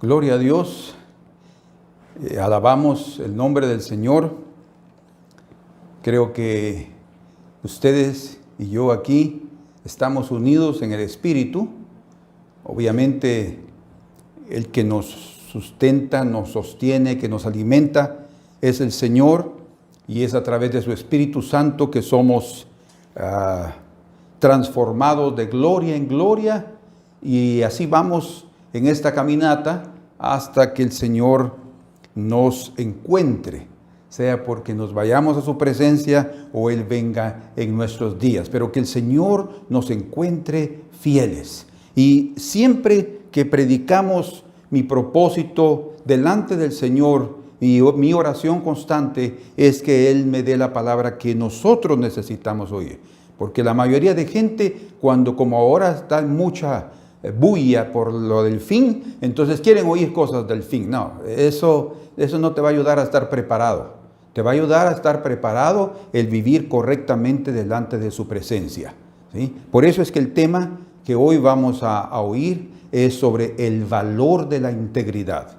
Gloria a Dios, alabamos el nombre del Señor. Creo que ustedes y yo aquí estamos unidos en el Espíritu. Obviamente, el que nos sustenta, nos sostiene, que nos alimenta es el Señor, y es a través de su Espíritu Santo que somos transformados de gloria en gloria, y así vamos en esta caminata hasta que el Señor nos encuentre, sea porque nos vayamos a su presencia o Él venga en nuestros días, pero que el Señor nos encuentre fieles. Y siempre que predicamos, mi propósito delante del Señor y mi oración constante es que Él me dé la palabra que nosotros necesitamos oír. Porque la mayoría de gente, cuando como ahora está mucha bulla por lo del fin, entonces quieren oír cosas del fin. No, eso no te va a ayudar a estar preparado. Te va a ayudar a estar preparado el vivir correctamente delante de su presencia, ¿sí? Por eso es que el tema que hoy vamos a oír es sobre el valor de la integridad.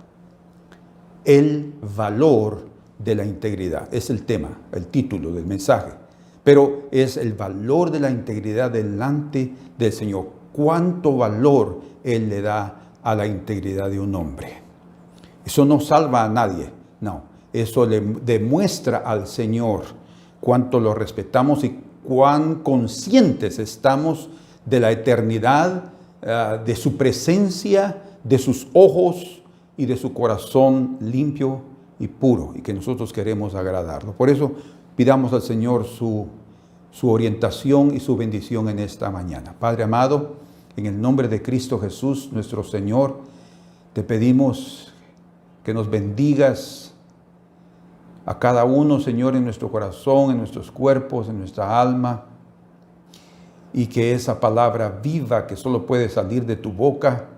El valor de la integridad es el tema, el título del mensaje. Pero es el valor de la integridad delante del Señor. ¿Cuánto valor Él le da a la integridad de un hombre? Eso no salva a nadie, no. Eso le demuestra al Señor cuánto lo respetamos y cuán conscientes estamos de la eternidad, de su presencia, de sus ojos y de su corazón limpio y puro, y que nosotros queremos agradarlo. Por eso pidamos al Señor su orientación y su bendición en esta mañana. Padre amado, en el nombre de Cristo Jesús, nuestro Señor, te pedimos que nos bendigas a cada uno, Señor, en nuestro corazón, en nuestros cuerpos, en nuestra alma, y que esa palabra viva que solo puede salir de tu boca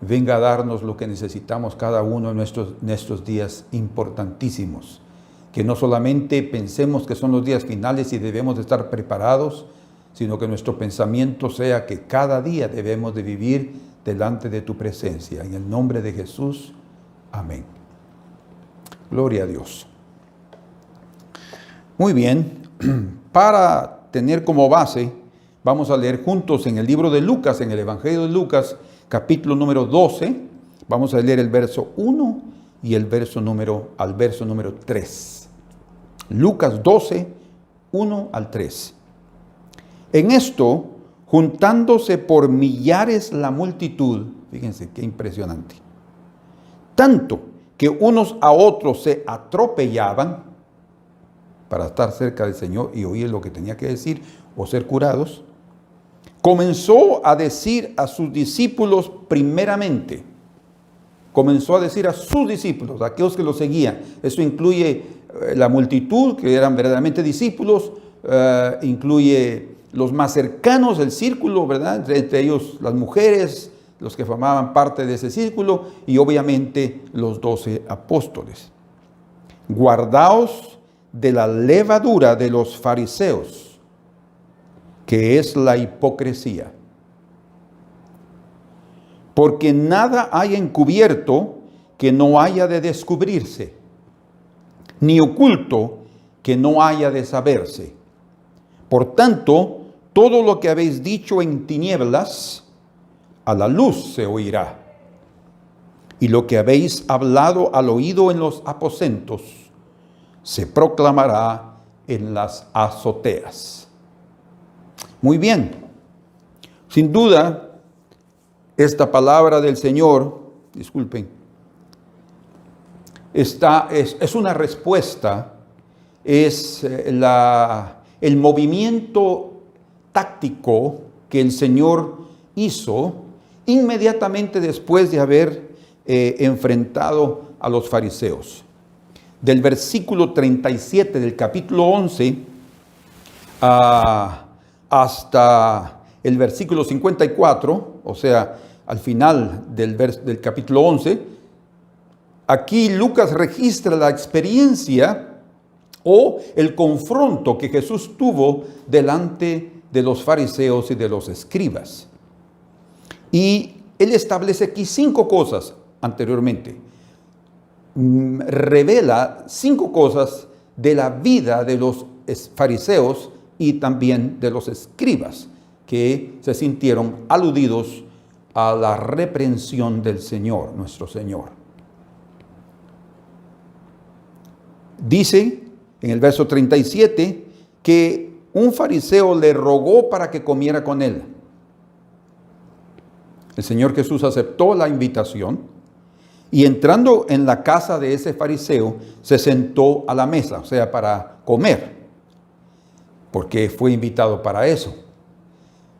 venga a darnos lo que necesitamos cada uno en estos días importantísimos. Que no solamente pensemos que son los días finales y debemos de estar preparados, sino que nuestro pensamiento sea que cada día debemos de vivir delante de tu presencia. En el nombre de Jesús, amén. Gloria a Dios. Muy bien, para tener como base, vamos a leer juntos en el libro de Lucas, en el Evangelio de Lucas, capítulo número 12. Vamos a leer el verso 1 y el verso número 3. Lucas 12, 1 al 3. En esto, juntándose por millares la multitud, fíjense qué impresionante, tanto que unos a otros se atropellaban para estar cerca del Señor y oír lo que tenía que decir o ser curados, comenzó a decir a sus discípulos primeramente, aquellos que lo seguían. Eso incluye la multitud, que eran verdaderamente discípulos, incluye los más cercanos del círculo, ¿verdad? Entre ellos las mujeres, los que formaban parte de ese círculo, y obviamente los 12 apóstoles. Guardaos de la levadura de los fariseos, que es la hipocresía. Porque nada hay encubierto que no haya de descubrirse, ni oculto que no haya de saberse. Por tanto, todo lo que habéis dicho en tinieblas, a la luz se oirá. Y lo que habéis hablado al oído en los aposentos, se proclamará en las azoteas. Muy bien. Sin duda, esta palabra del Señor, es una respuesta, es el movimiento táctico que el Señor hizo inmediatamente después de haber enfrentado a los fariseos. Del versículo 37 del capítulo 11 hasta el versículo 54, o sea, al final del capítulo 11, aquí Lucas registra la experiencia o el confronto que Jesús tuvo delante de los fariseos y de los escribas. Y él establece aquí 5 cosas anteriormente. Revela 5 cosas de la vida de los fariseos y también de los escribas, que se sintieron aludidos a la reprensión del Señor, nuestro Señor. Dice en el verso 37 que un fariseo le rogó para que comiera con él. El Señor Jesús aceptó la invitación y entrando en la casa de ese fariseo se sentó a la mesa, o sea, para comer, porque fue invitado para eso.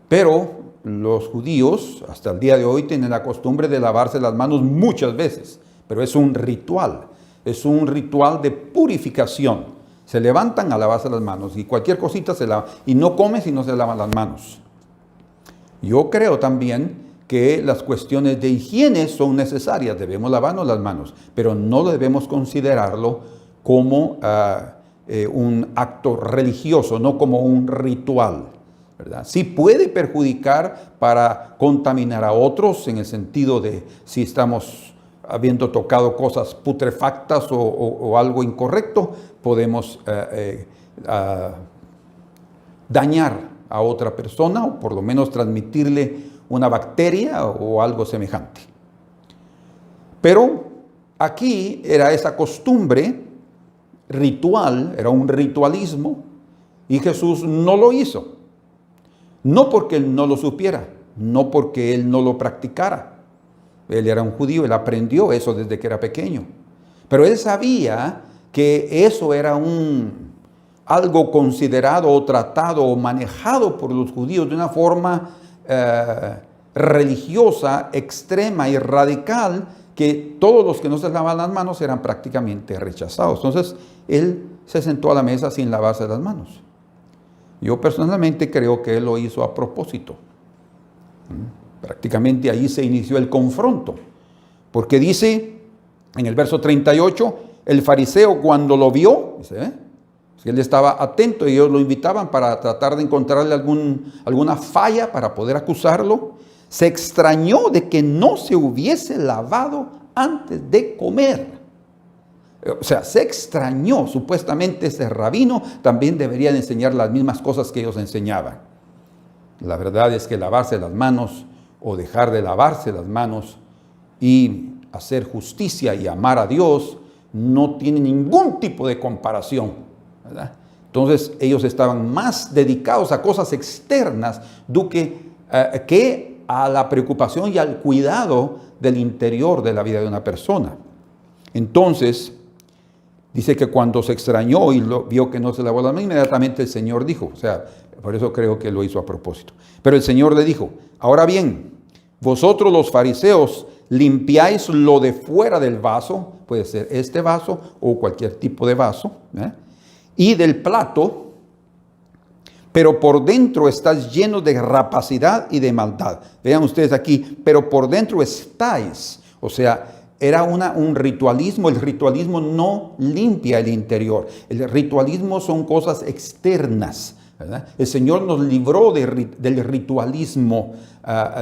Pero los judíos hasta el día de hoy tienen la costumbre de lavarse las manos muchas veces, pero es un ritual de purificación. Se levantan a lavarse las manos y cualquier cosita se lava, y no come si no se lavan las manos. Yo creo también que las cuestiones de higiene son necesarias, debemos lavarnos las manos, pero no debemos considerarlo como un acto religioso, no como un ritual, ¿verdad? Sí puede perjudicar para contaminar a otros en el sentido de si estamos habiendo tocado cosas putrefactas o algo incorrecto, podemos dañar a otra persona o por lo menos transmitirle una bacteria o algo semejante. Pero aquí era esa costumbre ritual, era un ritualismo, y Jesús no lo hizo. No porque él no lo supiera, no porque él no lo practicara. Él era un judío, él aprendió eso desde que era pequeño. Pero él sabía que eso era algo considerado o tratado o manejado por los judíos de una forma religiosa, extrema y radical, que todos los que no se lavaban las manos eran prácticamente rechazados. Entonces, él se sentó a la mesa sin lavarse las manos. Yo personalmente creo que él lo hizo a propósito. Prácticamente ahí se inició el confronto, porque dice en el verso 38, el fariseo cuando lo vio, dice, él estaba atento y ellos lo invitaban para tratar de encontrarle alguna falla para poder acusarlo, se extrañó de que no se hubiese lavado antes de comer. O sea, se extrañó, supuestamente ese rabino también debería de enseñar las mismas cosas que ellos enseñaban. La verdad es que lavarse las manos o dejar de lavarse las manos y hacer justicia y amar a Dios no tiene ningún tipo de comparación, ¿verdad? Entonces ellos estaban más dedicados a cosas externas que a la preocupación y al cuidado del interior de la vida de una persona. Entonces dice que cuando se extrañó y vio que no se lavó las manos, inmediatamente el Señor dijo, o sea, por eso creo que lo hizo a propósito. Pero el Señor le dijo, ahora bien, vosotros los fariseos limpiáis lo de fuera del vaso, puede ser este vaso o cualquier tipo de vaso, y del plato, pero por dentro estás lleno de rapacidad y de maldad. Vean ustedes aquí, pero por dentro estáis, o sea, era un ritualismo. El ritualismo no limpia el interior. El ritualismo son cosas externas, ¿verdad? El Señor nos libró del ritualismo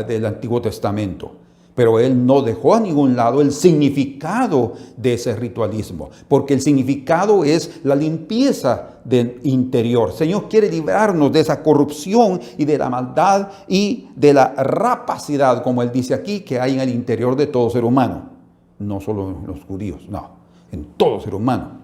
del Antiguo Testamento, pero Él no dejó a ningún lado el significado de ese ritualismo, porque el significado es la limpieza del interior. El Señor quiere librarnos de esa corrupción y de la maldad y de la rapacidad, como Él dice aquí, que hay en el interior de todo ser humano. No solo en los judíos, no, en todo ser humano.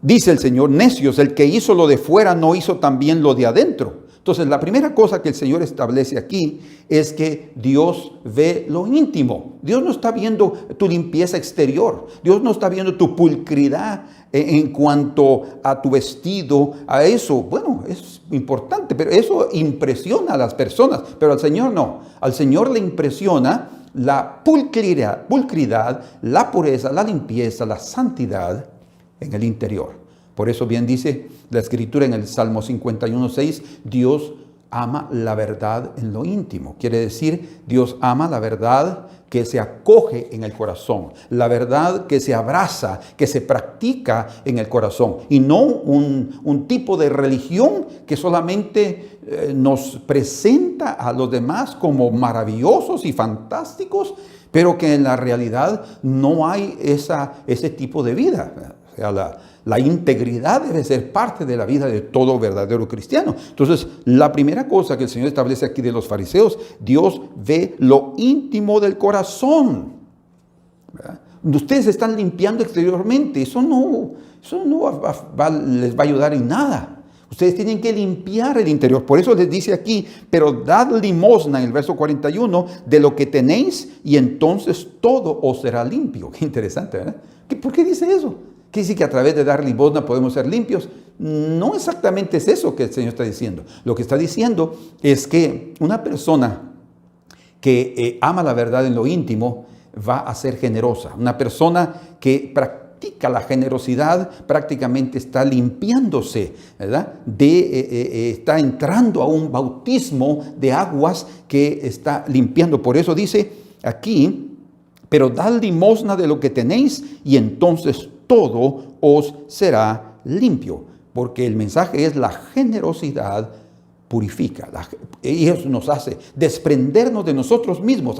Dice el Señor, necios, el que hizo lo de fuera no hizo también lo de adentro. Entonces, la primera cosa que el Señor establece aquí es que Dios ve lo íntimo. Dios no está viendo tu limpieza exterior. Dios no está viendo tu pulcridad en cuanto a tu vestido, a eso. Bueno, es importante, pero eso impresiona a las personas. Pero al Señor no. Al Señor le impresiona la pulcridad, la pureza, la limpieza, la santidad en el interior. Por eso bien dice la Escritura en el Salmo 51:6, Dios ama la verdad en lo íntimo. Quiere decir, Dios ama la verdad que se acoge en el corazón, la verdad que se abraza, que se practica en el corazón, y no un tipo de religión que solamente nos presenta a los demás como maravillosos y fantásticos, pero que en la realidad no hay ese tipo de vida. O sea, la integridad debe ser parte de la vida de todo verdadero cristiano. Entonces, la primera cosa que el Señor establece aquí de los fariseos, Dios ve lo íntimo del corazón, ¿verdad? Ustedes se están limpiando exteriormente, eso no les va a ayudar en nada. Ustedes tienen que limpiar el interior. Por eso les dice aquí, pero dad limosna, en el verso 41, de lo que tenéis, y entonces todo os será limpio. Qué interesante, ¿verdad? ¿Por qué dice eso? ¿Qué dice que a través de dar limosna podemos ser limpios? No exactamente es eso que el Señor está diciendo. Lo que está diciendo es que una persona que ama la verdad en lo íntimo va a ser generosa. Una persona que practica la generosidad prácticamente está limpiándose, ¿verdad? Está entrando a un bautismo de aguas que está limpiando. Por eso dice aquí, pero dad limosna de lo que tenéis, y entonces todo os será limpio, porque el mensaje es la generosidad purifica, y eso nos hace desprendernos de nosotros mismos,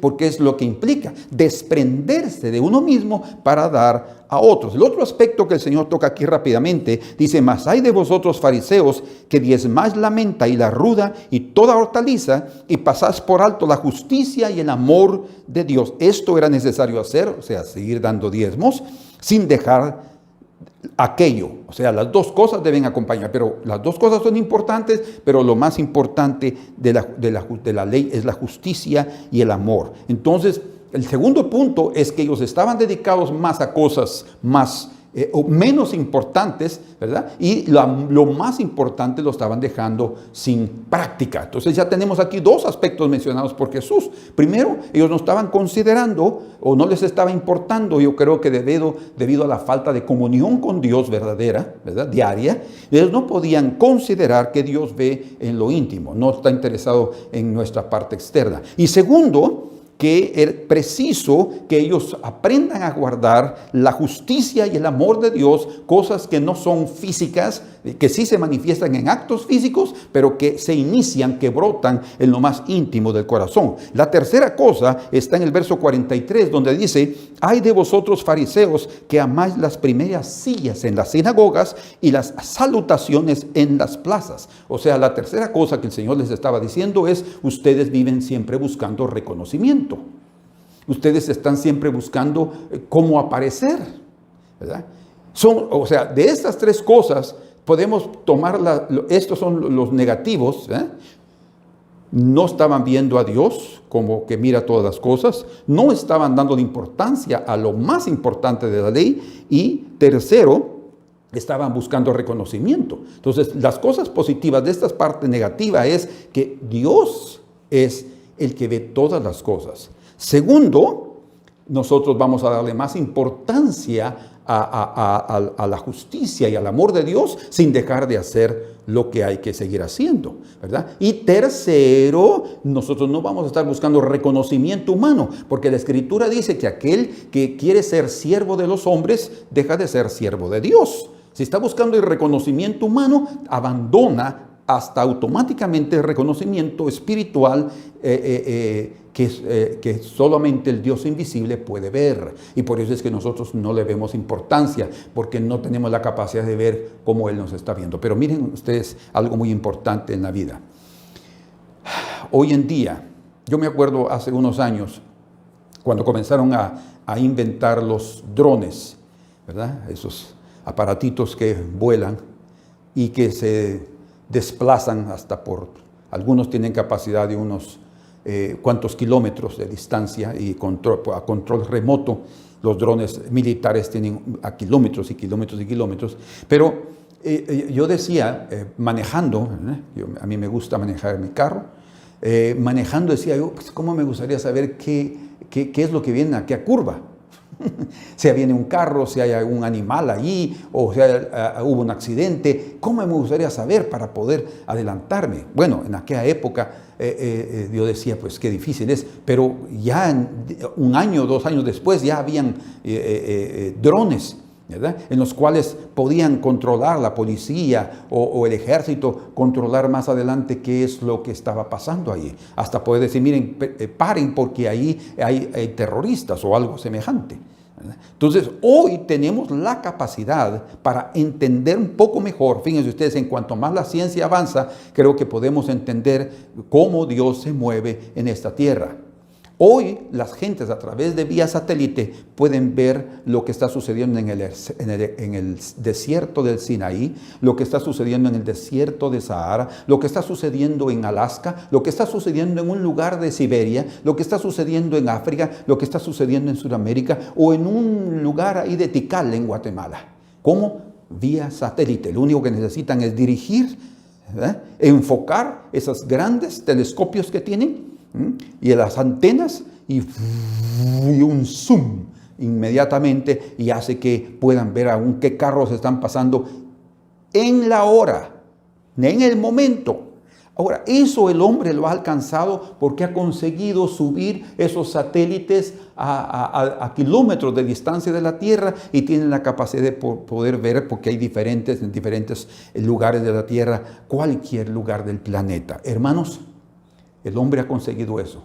porque es lo que implica, desprenderse de uno mismo para dar a otros. El otro aspecto que el Señor toca aquí rápidamente, dice, mas hay de vosotros fariseos, que diezmáis la menta y la ruda y toda hortaliza, y pasáis por alto la justicia y el amor de Dios. Esto era necesario hacer, o sea, seguir dando diezmos, sin dejar aquello. O sea, las dos cosas deben acompañar, pero las dos cosas son importantes, pero lo más importante de la ley es la justicia y el amor. Entonces, el segundo punto es que ellos estaban dedicados más a cosas más o menos importantes, ¿verdad? Y lo más importante lo estaban dejando sin práctica. Entonces ya tenemos aquí dos aspectos mencionados por Jesús. Primero, ellos no estaban considerando o no les estaba importando, yo creo que debido a la falta de comunión con Dios verdadera, ¿verdad? Diaria, ellos no podían considerar que Dios ve en lo íntimo, no está interesado en nuestra parte externa. Y segundo, que es preciso que ellos aprendan a guardar la justicia y el amor de Dios, cosas que no son físicas, que sí se manifiestan en actos físicos, pero que se inician, que brotan en lo más íntimo del corazón. La tercera cosa está en el verso 43, donde dice, ay de vosotros fariseos, que amáis las primeras sillas en las sinagogas y las salutaciones en las plazas. O sea, la tercera cosa que el Señor les estaba diciendo es, ustedes viven siempre buscando reconocimiento. Ustedes están siempre buscando cómo aparecer, ¿verdad? O sea, de estas tres cosas podemos tomar, estos son los negativos, ¿eh? No estaban viendo a Dios como que mira todas las cosas, no estaban dando importancia a lo más importante de la ley, y tercero, estaban buscando reconocimiento. Entonces, las cosas positivas de esta parte negativa es que Dios es el que ve todas las cosas. Segundo, nosotros vamos a darle más importancia a la justicia y al amor de Dios sin dejar de hacer lo que hay que seguir haciendo, ¿verdad? Y tercero, nosotros no vamos a estar buscando reconocimiento humano, porque la Escritura dice que aquel que quiere ser siervo de los hombres deja de ser siervo de Dios. Si está buscando el reconocimiento humano, abandona hasta automáticamente el reconocimiento espiritual que solamente el Dios invisible puede ver. Y por eso es que nosotros no le vemos importancia, porque no tenemos la capacidad de ver cómo Él nos está viendo. Pero miren ustedes algo muy importante en la vida. Hoy en día, yo me acuerdo hace unos años, cuando comenzaron a inventar los drones, ¿verdad? Esos aparatitos que vuelan y que se desplazan hasta algunos tienen capacidad de unos cuantos kilómetros de distancia y a control remoto. Los drones militares tienen a kilómetros y kilómetros y kilómetros. Pero yo decía, manejando, a mí me gusta manejar mi carro, manejando decía yo, pues, ¿cómo me gustaría saber qué es lo que viene aquí a curva? Si viene un carro, si hay algún animal allí, o sea, hubo un accidente, ¿cómo me gustaría saber para poder adelantarme? Bueno, en aquella época yo decía, pues qué difícil es, pero ya un año, 2 años después ya habían drones, ¿verdad?, en los cuales podían controlar la policía o el ejército, controlar más adelante qué es lo que estaba pasando allí. Hasta poder decir, miren, paren porque ahí hay terroristas o algo semejante. Entonces, hoy tenemos la capacidad para entender un poco mejor. Fíjense ustedes, en cuanto más la ciencia avanza, creo que podemos entender cómo Dios se mueve en esta tierra. Hoy las gentes a través de vía satélite pueden ver lo que está sucediendo en el desierto del Sinaí, lo que está sucediendo en el desierto de Sahara, lo que está sucediendo en Alaska, lo que está sucediendo en un lugar de Siberia, lo que está sucediendo en África, lo que está sucediendo en Sudamérica o en un lugar ahí de Tikal en Guatemala. ¿Cómo? Vía satélite. Lo único que necesitan es dirigir, ¿verdad?, enfocar esos grandes telescopios que tienen, y las antenas y un zoom inmediatamente, y hace que puedan ver aún qué carros están pasando en la hora, en el momento. Ahora, eso el hombre lo ha alcanzado porque ha conseguido subir esos satélites a kilómetros de distancia de la Tierra, y tienen la capacidad de poder ver, porque hay en diferentes lugares de la Tierra, cualquier lugar del planeta. Hermanos, el hombre ha conseguido eso.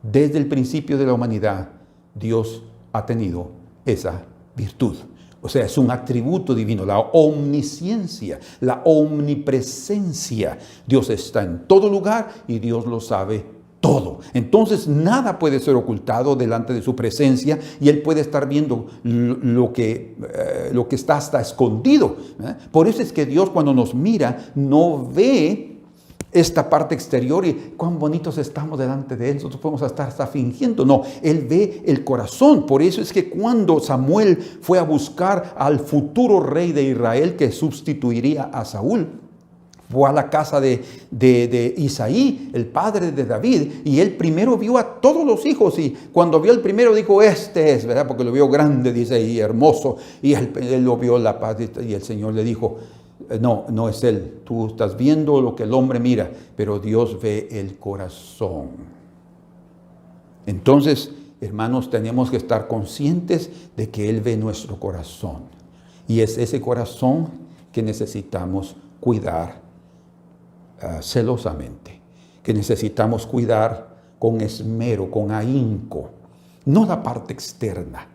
Desde el principio de la humanidad, Dios ha tenido esa virtud. O sea, es un atributo divino, la omnisciencia, la omnipresencia. Dios está en todo lugar y Dios lo sabe todo. Entonces, nada puede ser ocultado delante de su presencia, y Él puede estar viendo lo que está hasta escondido. Por eso es que Dios, cuando nos mira, no ve esta parte exterior y cuán bonitos estamos delante de Él, nosotros podemos estar hasta fingiendo. No, Él ve el corazón. Por eso es que cuando Samuel fue a buscar al futuro rey de Israel que sustituiría a Saúl, fue a la casa de Isaí, el padre de David, y él primero vio a todos los hijos, y cuando vio el primero dijo, este es, ¿verdad?, porque lo vio grande, dice, y hermoso, y él lo vio la paz, y el Señor le dijo, no es él, tú estás viendo lo que el hombre mira, pero Dios ve el corazón. Entonces, hermanos, tenemos que estar conscientes de que Él ve nuestro corazón, y es ese corazón que necesitamos cuidar celosamente, que necesitamos cuidar con esmero, con ahínco, no la parte externa,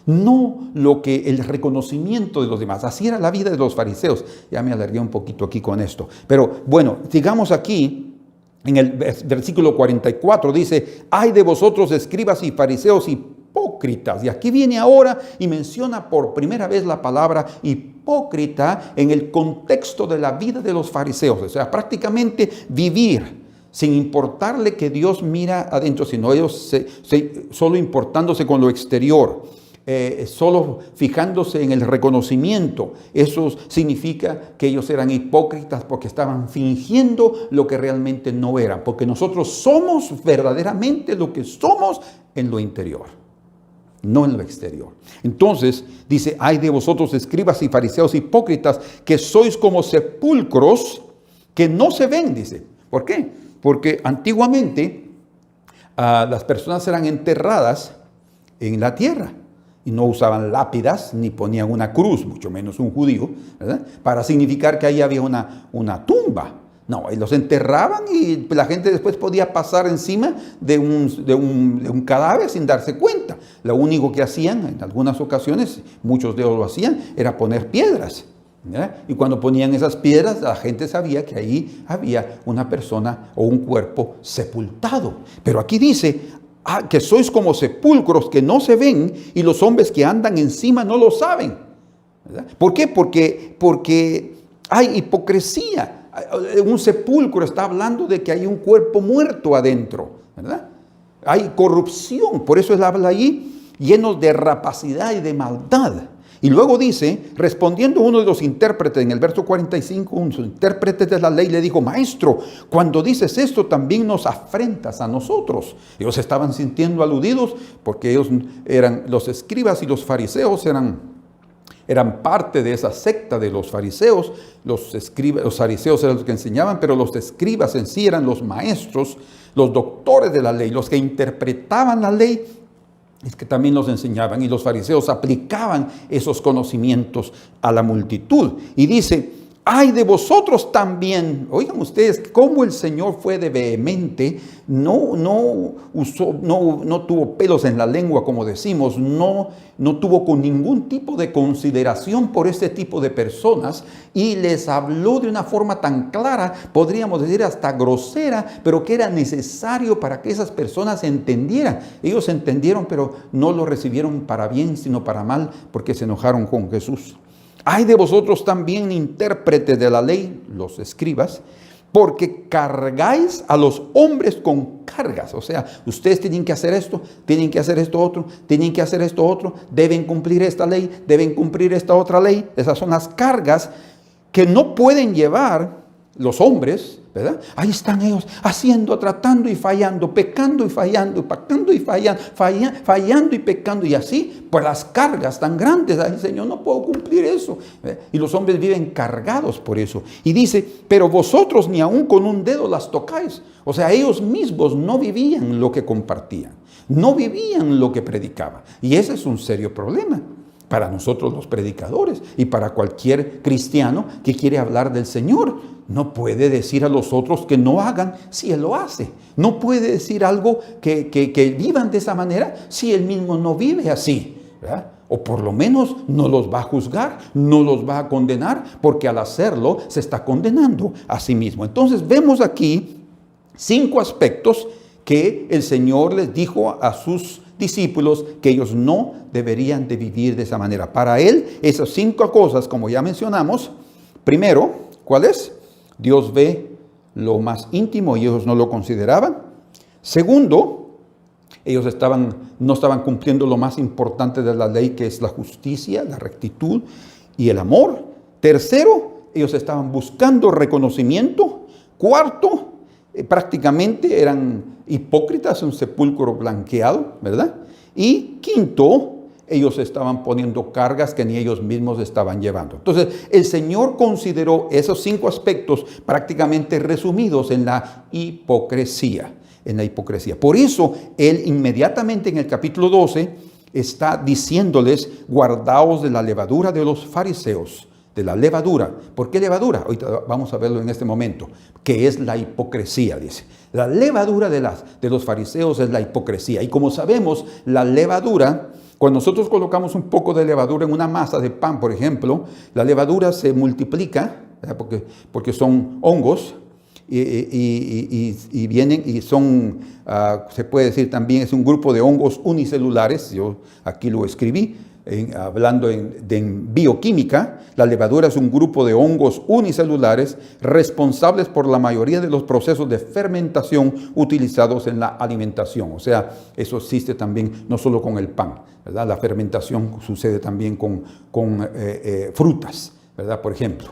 no el reconocimiento de los demás. Así era la vida de los fariseos. Ya me alargué un poquito aquí con esto. Pero bueno, sigamos aquí. En el versículo 44 dice, ay de vosotros escribas y fariseos hipócritas. Y aquí viene ahora y menciona por primera vez la palabra hipócrita en el contexto de la vida de los fariseos. O sea, prácticamente vivir sin importarle que Dios mira adentro, sino ellos solo importándose con lo exterior. Solo fijándose en el reconocimiento. Eso significa que ellos eran hipócritas porque estaban fingiendo lo que realmente no eran, porque nosotros somos verdaderamente lo que somos en lo interior, no en lo exterior. Entonces dice, ay de vosotros escribas y fariseos hipócritas, que sois como sepulcros que no se ven, dice. ¿Por qué? Porque antiguamente las personas eran enterradas en la tierra, y no usaban lápidas, ni ponían una cruz, mucho menos un judío, ¿verdad?, para significar que ahí había una tumba. No, y los enterraban y la gente después podía pasar encima de un cadáver sin darse cuenta. Lo único que hacían, en algunas ocasiones, muchos de ellos lo hacían, era poner piedras, ¿verdad? Y cuando ponían esas piedras, la gente sabía que ahí había una persona o un cuerpo sepultado. Pero aquí dice, que sois como sepulcros que no se ven, y los hombres que andan encima no lo saben, ¿verdad? ¿Por qué? Porque hay hipocresía. Un sepulcro está hablando de que hay un cuerpo muerto adentro, ¿verdad? Hay corrupción, por eso él habla ahí, llenos de rapacidad y de maldad. Y luego dice, respondiendo uno de los intérpretes en el verso 45, un intérprete de la ley le dijo, maestro, cuando dices esto también nos afrentas a nosotros. Ellos estaban sintiendo aludidos porque ellos eran los escribas y los fariseos eran parte de esa secta de los fariseos. Los fariseos eran los que enseñaban, pero los escribas en sí eran los maestros, los doctores de la ley, los que interpretaban la ley. Es que también los enseñaban y los fariseos aplicaban esos conocimientos a la multitud. Y dice, ay de vosotros también. Oigan ustedes cómo el Señor fue de vehemente, no tuvo pelos en la lengua, como decimos, no tuvo con ningún tipo de consideración por este tipo de personas y les habló de una forma tan clara, podríamos decir hasta grosera, pero que era necesario para que esas personas entendieran. Ellos entendieron, pero no lo recibieron para bien, sino para mal, porque se enojaron con Jesús. Hay de vosotros también intérpretes de la ley, los escribas, porque cargáis a los hombres con cargas. O sea, ustedes tienen que hacer esto, tienen que hacer esto otro, tienen que hacer esto otro, deben cumplir esta ley, deben cumplir esta otra ley. Esas son las cargas que no pueden llevar los hombres, ¿verdad? Ahí están ellos haciendo, tratando y fallando, pecando y fallando, pecando y fallando, fallando y pecando, y así, por las cargas tan grandes. Ay, Señor, no puedo cumplir eso. Y los hombres viven cargados por eso. Y dice, pero vosotros ni aun con un dedo las tocáis. O sea, ellos mismos no vivían lo que compartían, no vivían lo que predicaban. Y ese es un serio problema para nosotros los predicadores y para cualquier cristiano que quiere hablar del Señor. No puede decir a los otros que no hagan si Él lo hace. No puede decir algo que vivan de esa manera si Él mismo no vive así, ¿verdad? O por lo menos no los va a juzgar, no los va a condenar, porque al hacerlo se está condenando a sí mismo. Entonces vemos aquí 5 aspectos que el Señor les dijo a sus discípulos que ellos no deberían de vivir de esa manera. Para Él, esas 5 cosas, como ya mencionamos, primero, ¿cuál es? Dios ve lo más íntimo y ellos no lo consideraban. Segundo, ellos no estaban cumpliendo lo más importante de la ley, que es la justicia, la rectitud y el amor. Tercero, ellos estaban buscando reconocimiento. Cuarto, prácticamente eran hipócritas, un sepulcro blanqueado, ¿verdad? Y quinto, ellos estaban poniendo cargas que ni ellos mismos estaban llevando. Entonces, el Señor consideró esos 5 aspectos prácticamente resumidos en la hipocresía. Por eso, Él inmediatamente en el capítulo 12 está diciéndoles, guardaos de la levadura de los fariseos. De la levadura. ¿Por qué levadura? Ahorita vamos a verlo en este momento. Que es la hipocresía, dice. La levadura de los fariseos es la hipocresía. Y como sabemos, la levadura, cuando nosotros colocamos un poco de levadura en una masa de pan, por ejemplo, la levadura se multiplica, porque son hongos, y vienen y son, se puede decir también, es un grupo de hongos unicelulares. Yo aquí lo escribí. Hablando en bioquímica, la levadura es un grupo de hongos unicelulares responsables por la mayoría de los procesos de fermentación utilizados en la alimentación. O sea, eso existe también no solo con el pan, ¿verdad? La fermentación sucede también con frutas, ¿verdad? Por ejemplo,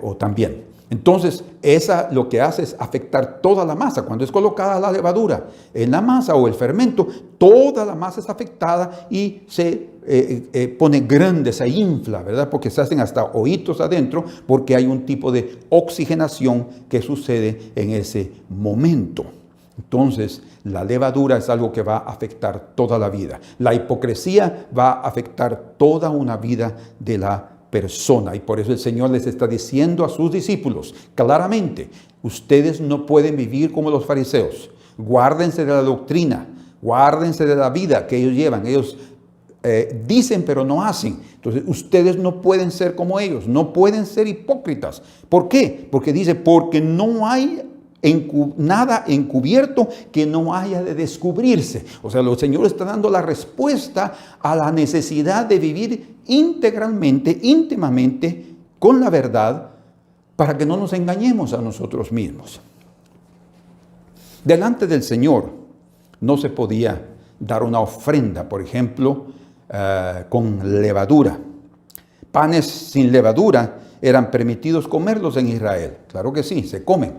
o también. Entonces, esa lo que hace es afectar toda la masa. Cuando es colocada la levadura en la masa o el fermento, toda la masa es afectada y se pone grande, se infla, ¿verdad? Porque se hacen hasta hoyitos adentro, porque hay un tipo de oxigenación que sucede en ese momento. Entonces, la levadura es algo que va a afectar toda la vida. La hipocresía va a afectar toda una vida de la persona. Y por eso el Señor les está diciendo a sus discípulos claramente, ustedes no pueden vivir como los fariseos. Guárdense de la doctrina, guárdense de la vida que ellos llevan. Ellos dicen pero no hacen. Entonces ustedes no pueden ser como ellos, no pueden ser hipócritas. ¿Por qué? Porque dice, porque no hay nada encubierto que no haya de descubrirse. O sea, el Señor está dando la respuesta a la necesidad de vivir integralmente, íntimamente con la verdad, para que no nos engañemos a nosotros mismos. Delante del Señor no se podía dar una ofrenda, por ejemplo, con levadura. panes sin levadura eran permitidos comerlos en Israel. Claro que sí, se comen.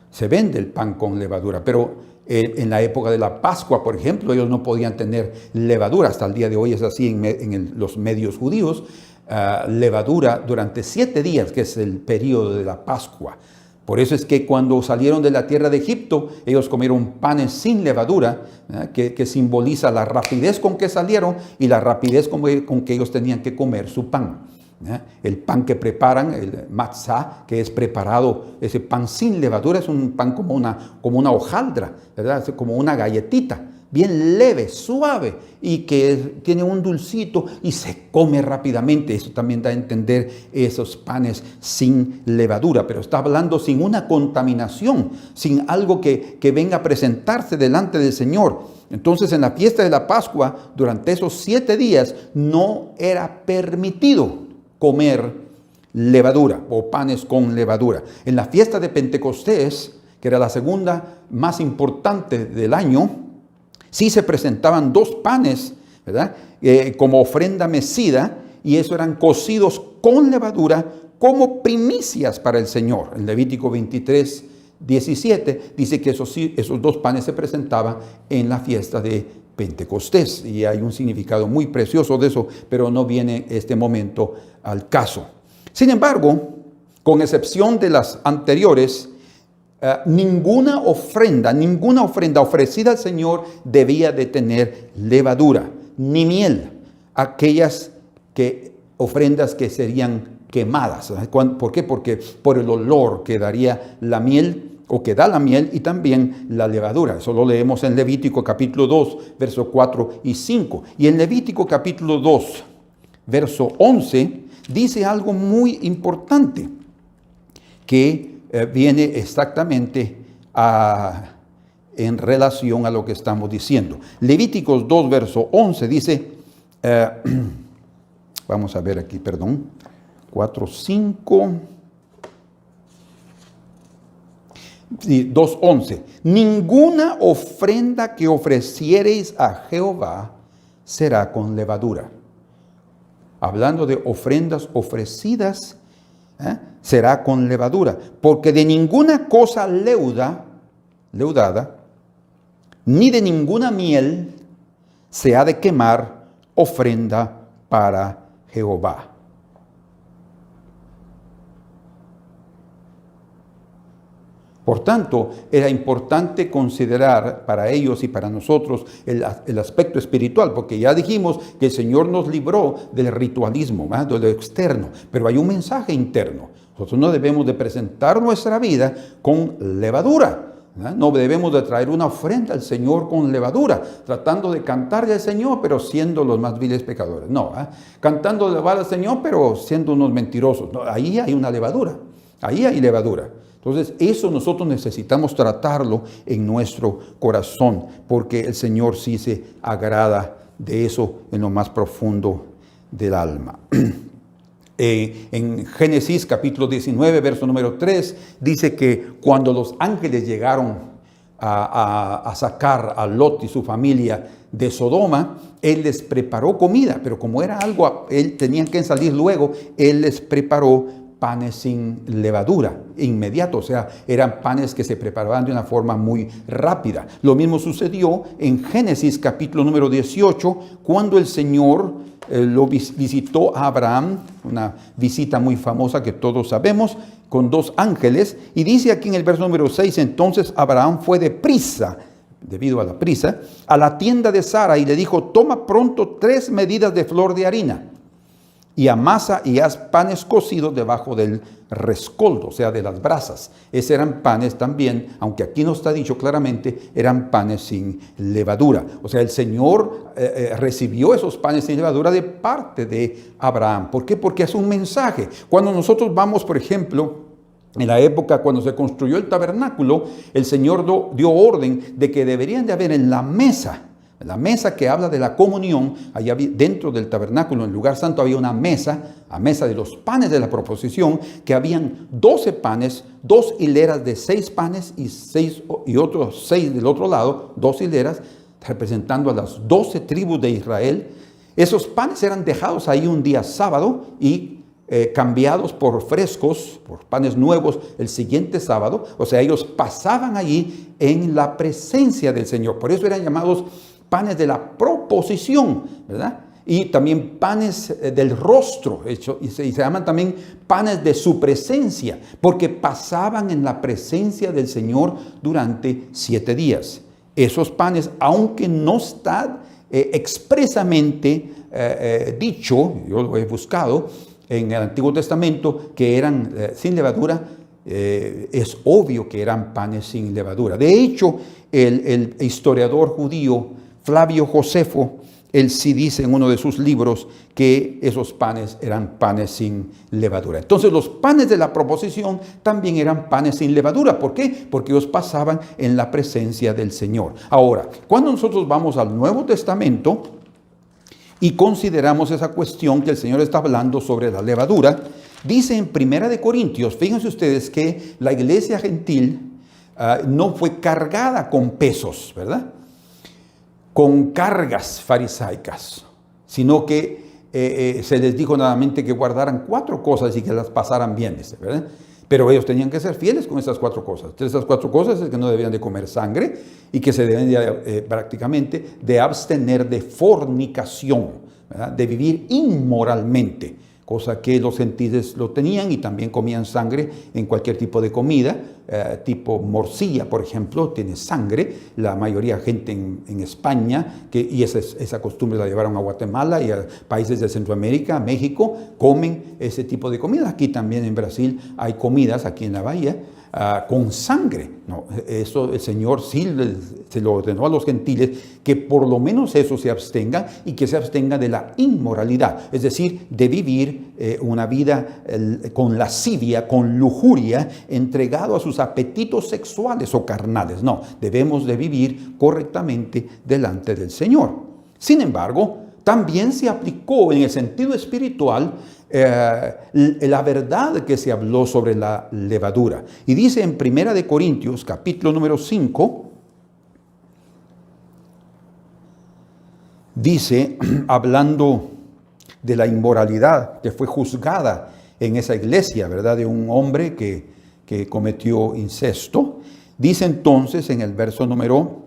Se vende el pan con levadura, pero en la época de la Pascua, por ejemplo, ellos no podían tener levadura. Hasta el día de hoy es así en los medios judíos. Levadura durante 7 días, que es el periodo de la Pascua. Por eso es que cuando salieron de la tierra de Egipto, ellos comieron panes sin levadura, que simboliza la rapidez con que salieron y la rapidez con que ellos tenían que comer su pan. El pan que preparan, el matzah, que es preparado, ese pan sin levadura, es un pan como una hojaldra, ¿verdad? Es como una galletita, bien leve, suave, y que tiene un dulcito y se come rápidamente. Eso también da a entender esos panes sin levadura, pero está hablando sin una contaminación, sin algo que venga a presentarse delante del Señor. Entonces, en la fiesta de la Pascua, durante esos 7 días, no era permitido comer levadura o panes con levadura. En la fiesta de Pentecostés, que era la segunda más importante del año, sí se presentaban 2 panes, ¿verdad? Como ofrenda mecida, y eso eran cocidos con levadura como primicias para el Señor. En Levítico 23, 17 dice que esos 2 panes se presentaban en la fiesta de Pentecostés, y hay un significado muy precioso de eso, pero no viene este momento al caso. Sin embargo, con excepción de las anteriores, ninguna ofrenda ofrecida al Señor debía de tener levadura ni miel, aquellas ofrendas que serían quemadas. ¿Por qué? Porque por el olor que daría la miel, o que da la miel, y también la levadura. Eso lo leemos en Levítico capítulo 2, versos 4 y 5. Y en Levítico capítulo 2, verso 11, dice algo muy importante que viene exactamente en relación a lo que estamos diciendo. Levíticos 2, verso 11 dice, vamos a ver aquí, 4, 5... 2:11. Ninguna ofrenda que ofreciereis a Jehová será con levadura. Hablando de ofrendas ofrecidas, será con levadura, porque de ninguna cosa leudada, ni de ninguna miel se ha de quemar ofrenda para Jehová. Por tanto, era importante considerar para ellos y para nosotros el aspecto espiritual, porque ya dijimos que el Señor nos libró del ritualismo, de lo externo, pero hay un mensaje interno. Nosotros no debemos de presentar nuestra vida con levadura. No debemos de traer una ofrenda al Señor con levadura, tratando de cantarle al Señor, pero siendo los más viles pecadores. No, cantando alabar al Señor, pero siendo unos mentirosos. No, ahí hay una levadura, ahí hay levadura. Entonces, eso nosotros necesitamos tratarlo en nuestro corazón, porque el Señor sí se agrada de eso en lo más profundo del alma. En Génesis capítulo 19, verso número 3, dice que cuando los ángeles llegaron a sacar a Lot y su familia de Sodoma, Él les preparó comida, pero como era algo, tenían que salir luego, Él les preparó panes sin levadura, inmediato, o sea, eran panes que se preparaban de una forma muy rápida. Lo mismo sucedió en Génesis capítulo número 18, cuando el Señor lo visitó a Abraham, una visita muy famosa que todos sabemos, con 2 ángeles, y dice aquí en el verso número 6, entonces Abraham fue deprisa, debido a la prisa, a la tienda de Sara y le dijo, toma pronto 3 medidas de flor de harina, y amasa y haz panes cocidos debajo del rescoldo, o sea, de las brasas. Esos eran panes también, aunque aquí no está dicho claramente, eran panes sin levadura. O sea, el Señor recibió esos panes sin levadura de parte de Abraham. ¿Por qué? Porque es un mensaje. Cuando nosotros vamos, por ejemplo, en la época cuando se construyó el tabernáculo, el Señor dio orden de que deberían de haber en la mesa que habla de la comunión, allá dentro del tabernáculo, en el lugar santo, había una mesa, la mesa de los panes de la proposición, que habían 12 panes, 2 hileras de 6 panes y otros 6 del otro lado, 2 hileras, representando a las 12 tribus de Israel. Esos panes eran dejados ahí un día sábado y cambiados por frescos, por panes nuevos el siguiente sábado. O sea, ellos pasaban allí en la presencia del Señor. Por eso eran llamados panes de la proposición, ¿verdad? Y también panes del rostro, y se llaman también panes de su presencia, porque pasaban en la presencia del Señor durante 7 días. Esos panes, aunque no está expresamente dicho, yo lo he buscado en el Antiguo Testamento, que eran sin levadura, es obvio que eran panes sin levadura. De hecho, el historiador judío Flavio Josefo, él sí dice en uno de sus libros que esos panes eran panes sin levadura. Entonces los panes de la proposición también eran panes sin levadura. ¿Por qué? Porque ellos pasaban en la presencia del Señor. Ahora, cuando nosotros vamos al Nuevo Testamento y consideramos esa cuestión que el Señor está hablando sobre la levadura, dice en 1 Corintios, fíjense ustedes que la iglesia gentil no fue cargada con pesos, ¿verdad? Con cargas farisaicas, sino que se les dijo nuevamente que guardaran 4 cosas y que las pasaran bien, ¿verdad? Pero ellos tenían que ser fieles con esas 4 cosas. Entre esas 4 cosas es que no debían de comer sangre y que se debían prácticamente de abstener de fornicación, ¿verdad? De vivir inmoralmente, cosa que los gentiles lo tenían y también comían sangre en cualquier tipo de comida, tipo morcilla, por ejemplo, tiene sangre. La mayoría de gente en España, y esa costumbre la llevaron a Guatemala y a países de Centroamérica, México, comen ese tipo de comida. Aquí también en Brasil hay comidas, aquí en la bahía, con sangre. No, eso el Señor sí se lo ordenó a los gentiles, que por lo menos eso se abstengan y que se abstengan de la inmoralidad, es decir, de vivir una vida con lascivia, con lujuria, entregado a sus apetitos sexuales o carnales. No, debemos de vivir correctamente delante del Señor. Sin embargo, también se aplicó en el sentido espiritual la verdad que se habló sobre la levadura. Y dice en 1 Corintios, capítulo número 5, dice, hablando de la inmoralidad que fue juzgada en esa iglesia, ¿verdad? De un hombre que cometió incesto. Dice entonces en el verso número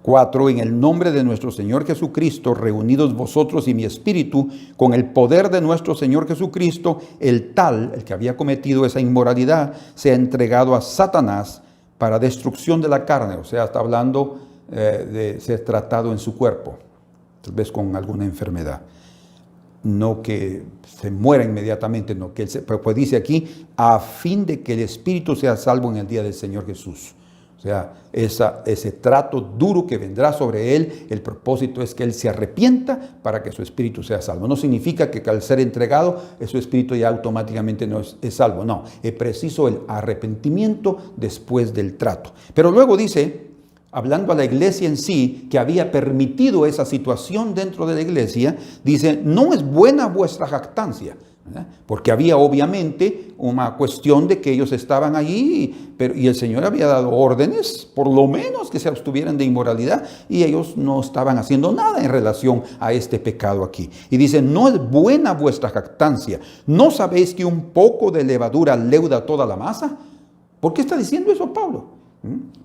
4, en el nombre de nuestro Señor Jesucristo, reunidos vosotros y mi espíritu, con el poder de nuestro Señor Jesucristo, el que había cometido esa inmoralidad, se ha entregado a Satanás para destrucción de la carne. O sea, está hablando de ser tratado en su cuerpo, tal vez con alguna enfermedad. No que se muera inmediatamente, no que pues dice aquí, a fin de que el espíritu sea salvo en el día del Señor Jesús. O sea, ese trato duro que vendrá sobre él, el propósito es que él se arrepienta para que su espíritu sea salvo. No significa que al ser entregado, su espíritu ya automáticamente no es salvo. No, es preciso el arrepentimiento después del trato. Pero luego dice, hablando a la iglesia en sí, que había permitido esa situación dentro de la iglesia, dice, no es buena vuestra jactancia. ¿Verdad? Porque había obviamente una cuestión de que ellos estaban allí, y el Señor había dado órdenes, por lo menos que se abstuvieran de inmoralidad, y ellos no estaban haciendo nada en relación a este pecado aquí. Y dice, no es buena vuestra jactancia. ¿No sabéis que un poco de levadura leuda toda la masa? ¿Por qué está diciendo eso Pablo?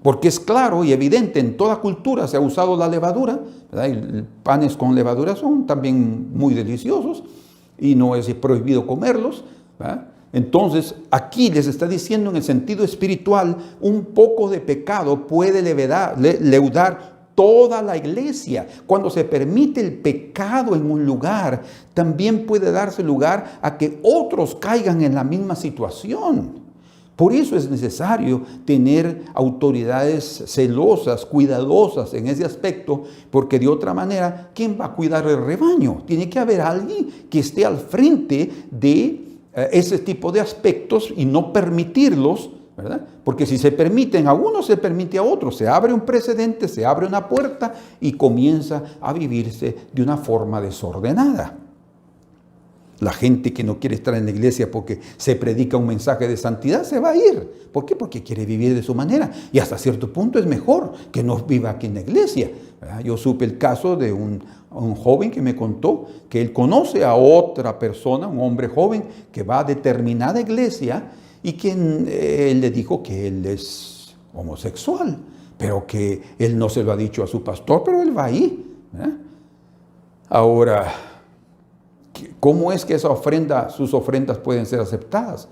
Porque es claro y evidente, en toda cultura se ha usado la levadura, ¿verdad? Y panes con levadura son también muy deliciosos, y no es prohibido comerlos, ¿verdad? Entonces, aquí les está diciendo en el sentido espiritual, un poco de pecado puede leudar toda la iglesia. Cuando se permite el pecado en un lugar, también puede darse lugar a que otros caigan en la misma situación. Por eso es necesario tener autoridades celosas, cuidadosas en ese aspecto, porque de otra manera, ¿quién va a cuidar el rebaño? Tiene que haber alguien que esté al frente de ese tipo de aspectos y no permitirlos, ¿verdad? Porque si se permiten a uno, se permite a otro. Se abre un precedente, se abre una puerta y comienza a vivirse de una forma desordenada. La gente que no quiere estar en la iglesia porque se predica un mensaje de santidad se va a ir. ¿Por qué? Porque quiere vivir de su manera. Y hasta cierto punto es mejor que no viva aquí en la iglesia. Yo supe el caso de un joven que me contó que él conoce a otra persona, un hombre joven, que va a determinada iglesia y quien él le dijo que él es homosexual, pero que él no se lo ha dicho a su pastor, pero él va ahí. Ahora, ¿cómo es que sus ofrendas pueden ser aceptadas?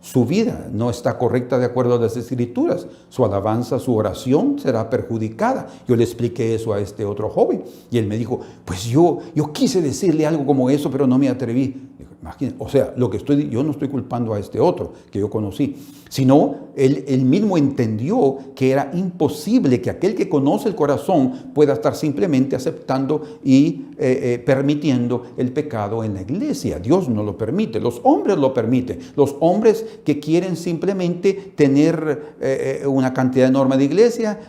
Su vida no está correcta de acuerdo a las Escrituras. Su alabanza, su oración será perjudicada. Yo le expliqué eso a este otro joven y él me dijo, pues yo quise decirle algo como eso, pero no me atreví. Imagínense, o sea, yo no estoy culpando a este otro que yo conocí, sino él mismo entendió que era imposible que aquel que conoce el corazón pueda estar simplemente aceptando y permitiendo el pecado en la iglesia. Dios no lo permite, los hombres lo permiten. Los hombres que quieren simplemente tener una cantidad enorme de iglesia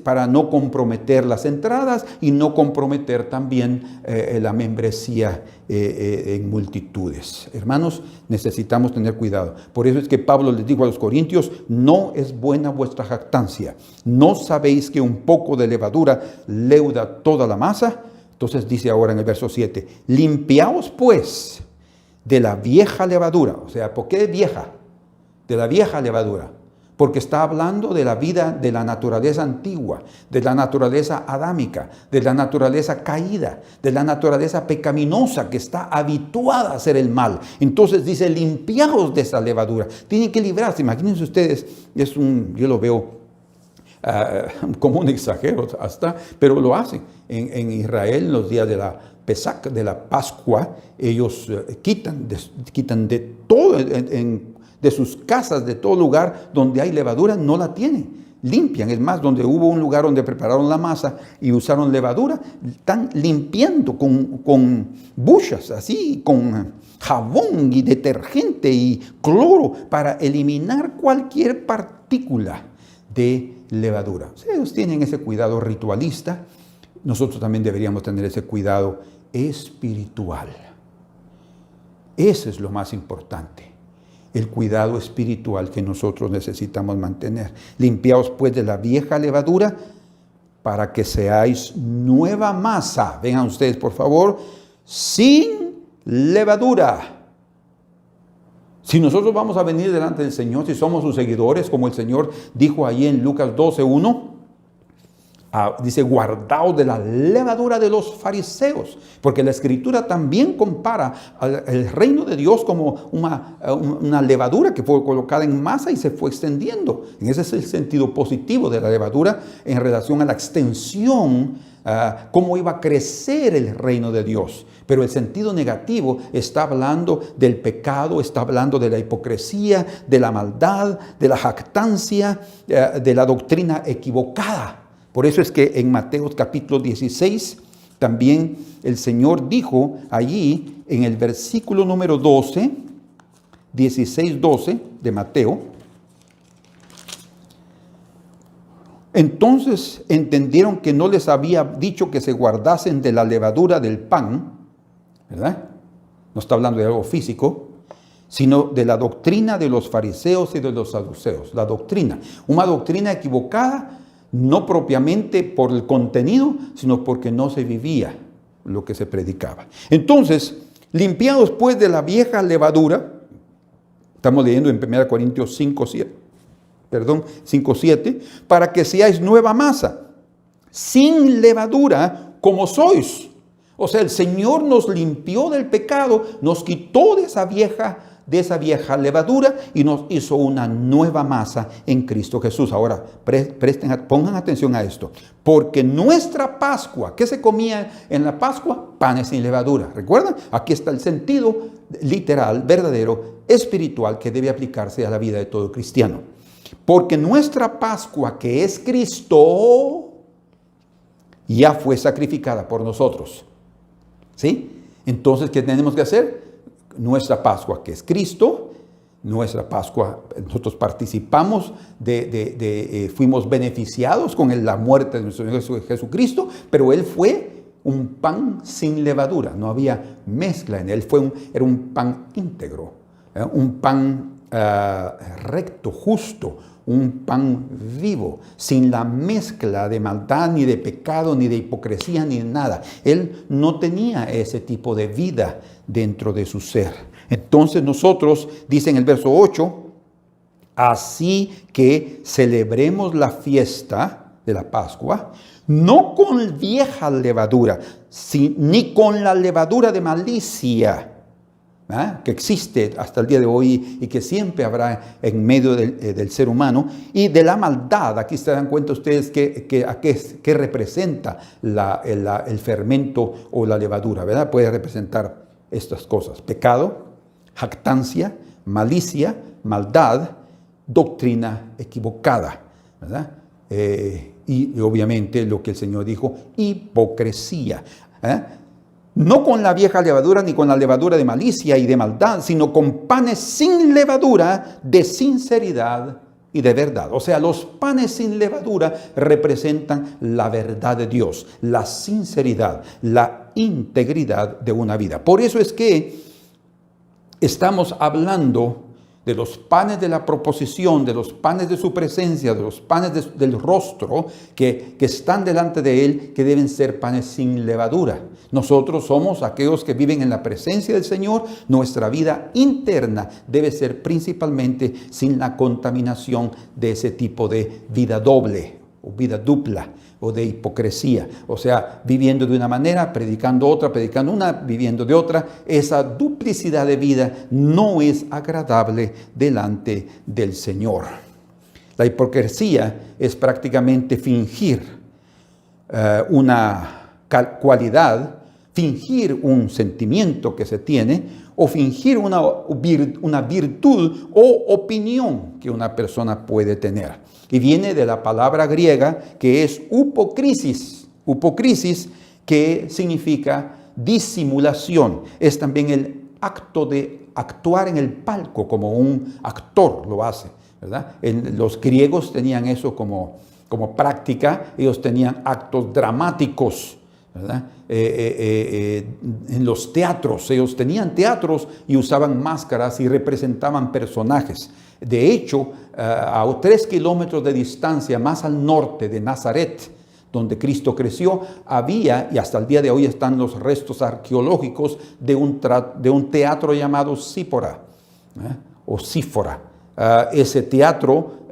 para no comprometer las entradas y no comprometer también la membresía en multitudes. Hermanos, necesitamos tener cuidado. Por eso es que Pablo les dijo a los corintios, no es buena vuestra jactancia. ¿No sabéis que un poco de levadura leuda toda la masa? Entonces dice ahora en el verso 7, limpiaos pues de la vieja levadura. O sea, ¿por qué vieja? De la vieja levadura. Porque está hablando de la vida de la naturaleza antigua, de la naturaleza adámica, de la naturaleza caída, de la naturaleza pecaminosa que está habituada a hacer el mal. Entonces dice, limpiaos de esa levadura. Tienen que librarse. Imagínense ustedes, yo lo veo como un exagero hasta, pero lo hacen. En Israel, en los días de la Pesach, de la Pascua, ellos quitan de todo, de sus casas, de todo lugar donde hay levadura, no la tienen. Limpian, es más, donde hubo un lugar donde prepararon la masa y usaron levadura, están limpiando con buchas, así, con jabón y detergente y cloro para eliminar cualquier partícula de levadura. Si ellos tienen ese cuidado ritualista, nosotros también deberíamos tener ese cuidado espiritual. Eso es lo más importante. El cuidado espiritual que nosotros necesitamos mantener. Limpiaos pues de la vieja levadura para que seáis nueva masa. Vengan ustedes, por favor, sin levadura. Si nosotros vamos a venir delante del Señor, si somos sus seguidores, como el Señor dijo ahí en Lucas 12:1, dice, guardaos de la levadura de los fariseos, porque la Escritura también compara el reino de Dios como una levadura que fue colocada en masa y se fue extendiendo. En ese es el sentido positivo de la levadura en relación a la extensión, cómo iba a crecer el reino de Dios. Pero el sentido negativo está hablando del pecado, está hablando de la hipocresía, de la maldad, de la jactancia, de la doctrina equivocada. Por eso es que en Mateo capítulo 16, también el Señor dijo allí en el versículo número 12, 16-12 de Mateo, entonces entendieron que no les había dicho que se guardasen de la levadura del pan, ¿verdad? No está hablando de algo físico, sino de la doctrina de los fariseos y de los saduceos. La doctrina, una doctrina equivocada, no propiamente por el contenido, sino porque no se vivía lo que se predicaba. Entonces, limpiados pues de la vieja levadura, estamos leyendo en 1 Corintios 5:7, para que seáis nueva masa, sin levadura como sois. O sea, el Señor nos limpió del pecado, nos quitó de esa vieja levadura y nos hizo una nueva masa en Cristo Jesús. Ahora, pongan atención a esto. Porque nuestra Pascua, ¿qué se comía en la Pascua? Panes sin levadura. ¿Recuerdan? Aquí está el sentido literal, verdadero, espiritual que debe aplicarse a la vida de todo cristiano. Porque nuestra Pascua, que es Cristo, ya fue sacrificada por nosotros. ¿Sí? Entonces, ¿qué tenemos que hacer? Nuestra Pascua, que es Cristo, nuestra Pascua, nosotros participamos fuimos beneficiados con la muerte de nuestro Señor Jesucristo, pero Él fue un pan sin levadura, no había mezcla en él, era un pan íntegro, un pan recto, justo, un pan vivo, sin la mezcla de maldad, ni de pecado, ni de hipocresía, ni de nada. Él no tenía ese tipo de vida dentro de su ser. Entonces nosotros, dice en el verso 8, así que celebremos la fiesta de la Pascua, no con vieja levadura, ni con la levadura de malicia, que existe hasta el día de hoy y que siempre habrá en medio del ser humano, y de la maldad. Aquí se dan cuenta ustedes que representa el fermento o la levadura, ¿verdad? Puede representar estas cosas: pecado, jactancia, malicia, maldad, doctrina equivocada, ¿verdad? Y obviamente lo que el Señor dijo, hipocresía. No con la vieja levadura ni con la levadura de malicia y de maldad, sino con panes sin levadura de sinceridad y de verdad. O sea, los panes sin levadura representan la verdad de Dios, la sinceridad, la integridad de una vida. Por eso es que estamos hablando de los panes de la proposición, de los panes de su presencia, de los panes del rostro que están delante de Él, que deben ser panes sin levadura. Nosotros somos aquellos que viven en la presencia del Señor. Nuestra vida interna debe ser principalmente sin la contaminación de ese tipo de vida doble o vida dupla o de hipocresía. O sea, viviendo de una manera, predicando otra, predicando una, viviendo de otra. Esa duplicidad de vida no es agradable delante del Señor. La hipocresía es prácticamente fingir una cualidad, fingir un sentimiento que se tiene, o fingir una virtud o opinión que una persona puede tener. Y viene de la palabra griega que es upokrisis, que significa disimulación. Es también el acto de actuar en el palco, como un actor lo hace, ¿verdad? Los griegos tenían eso como práctica. Ellos tenían actos dramáticos, ¿verdad? En los teatros, ellos tenían teatros y usaban máscaras y representaban personajes. De hecho, a 3 kilómetros de distancia, más al norte de Nazaret, donde Cristo creció, había, y hasta el día de hoy están los restos arqueológicos de un teatro llamado Sífora, o Sífora. Ese teatro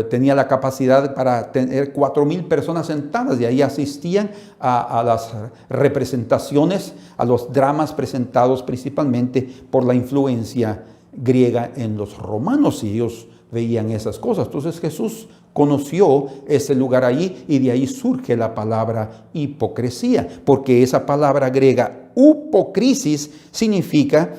tenía la capacidad para tener 4,000 personas sentadas, y ahí asistían a las representaciones, a los dramas presentados principalmente por la influencia griega en los romanos, y ellos veían esas cosas. Entonces Jesús conoció ese lugar allí, y de ahí surge la palabra hipocresía, porque esa palabra griega upokrisis significa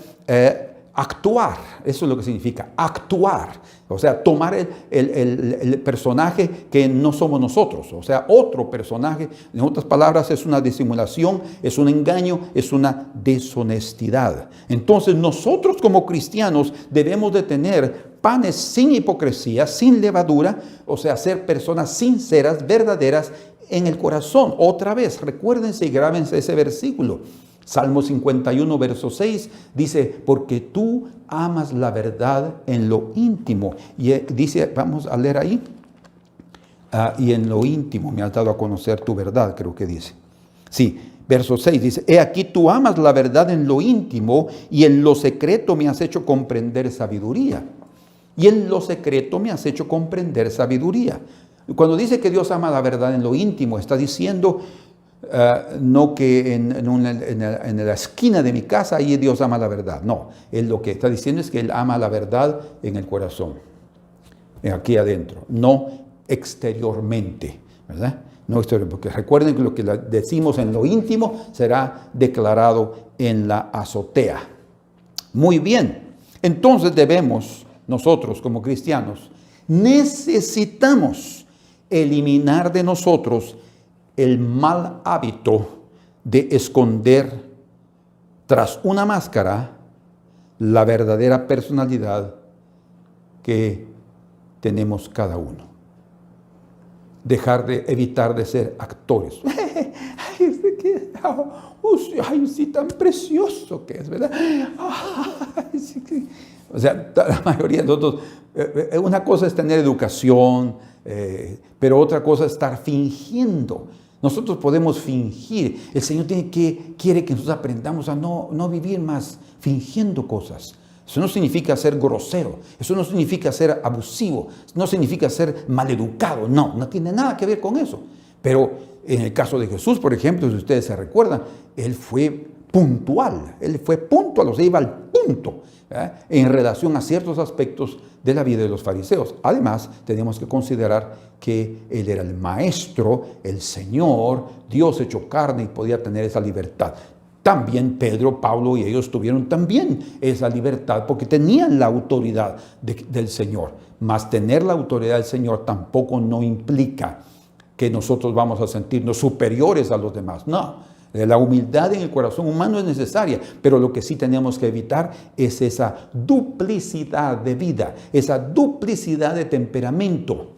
actuar. Eso es lo que significa, actuar. O sea, tomar el personaje que no somos nosotros. O sea, otro personaje. En otras palabras, es una disimulación, es un engaño, es una deshonestidad. Entonces, nosotros como cristianos debemos de tener panes sin hipocresía, sin levadura. O sea, ser personas sinceras, verdaderas en el corazón. Otra vez, recuérdense y grábense ese versículo. Salmo 51, verso 6, dice, porque tú amas la verdad en lo íntimo. Y dice, vamos a leer ahí, y en lo íntimo me has dado a conocer tu verdad, creo que dice. Sí, verso 6 dice, he aquí tú amas la verdad en lo íntimo, y en lo secreto me has hecho comprender sabiduría. Y en lo secreto me has hecho comprender sabiduría. Cuando dice que Dios ama la verdad en lo íntimo, está diciendo... no que en la esquina de mi casa ahí Dios ama la verdad. No, Él lo que está diciendo es que Él ama la verdad en el corazón, aquí adentro, no exteriormente, ¿verdad? No exteriormente, porque recuerden que lo que decimos en lo íntimo será declarado en la azotea. Muy bien, entonces nosotros como cristianos, necesitamos eliminar de nosotros el mal hábito de esconder tras una máscara la verdadera personalidad que tenemos cada uno. Evitar de ser actores. Ay, sí, tan precioso que es, ¿verdad? Ay, sí, sí. O sea, la mayoría de nosotros, una cosa es tener educación, pero otra cosa es estar fingiendo. Nosotros podemos fingir. El Señor quiere que nosotros aprendamos a no vivir más fingiendo cosas. Eso no significa ser grosero, eso no significa ser abusivo, no significa ser maleducado, no tiene nada que ver con eso. Pero en el caso de Jesús, por ejemplo, si ustedes se recuerdan, Él fue puntual, o sea, iba al punto, ¿verdad?, en relación a ciertos aspectos de la vida de los fariseos. Además, tenemos que considerar que Él era el Maestro, el Señor, Dios hecho carne y podía tener esa libertad. También Pedro, Pablo y ellos tuvieron también esa libertad porque tenían la autoridad del Señor. Mas tener la autoridad del Señor tampoco no implica que nosotros vamos a sentirnos superiores a los demás. No, la humildad en el corazón humano es necesaria, pero lo que sí tenemos que evitar es esa duplicidad de vida, esa duplicidad de temperamento.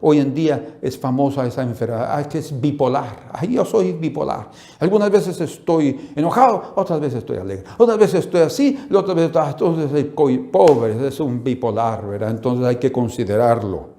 Hoy en día es famosa esa enfermedad, que es bipolar. Yo soy bipolar. Algunas veces estoy enojado, otras veces estoy alegre. Otras veces estoy así, otras veces entonces soy pobre, es un bipolar, ¿verdad? Entonces hay que considerarlo.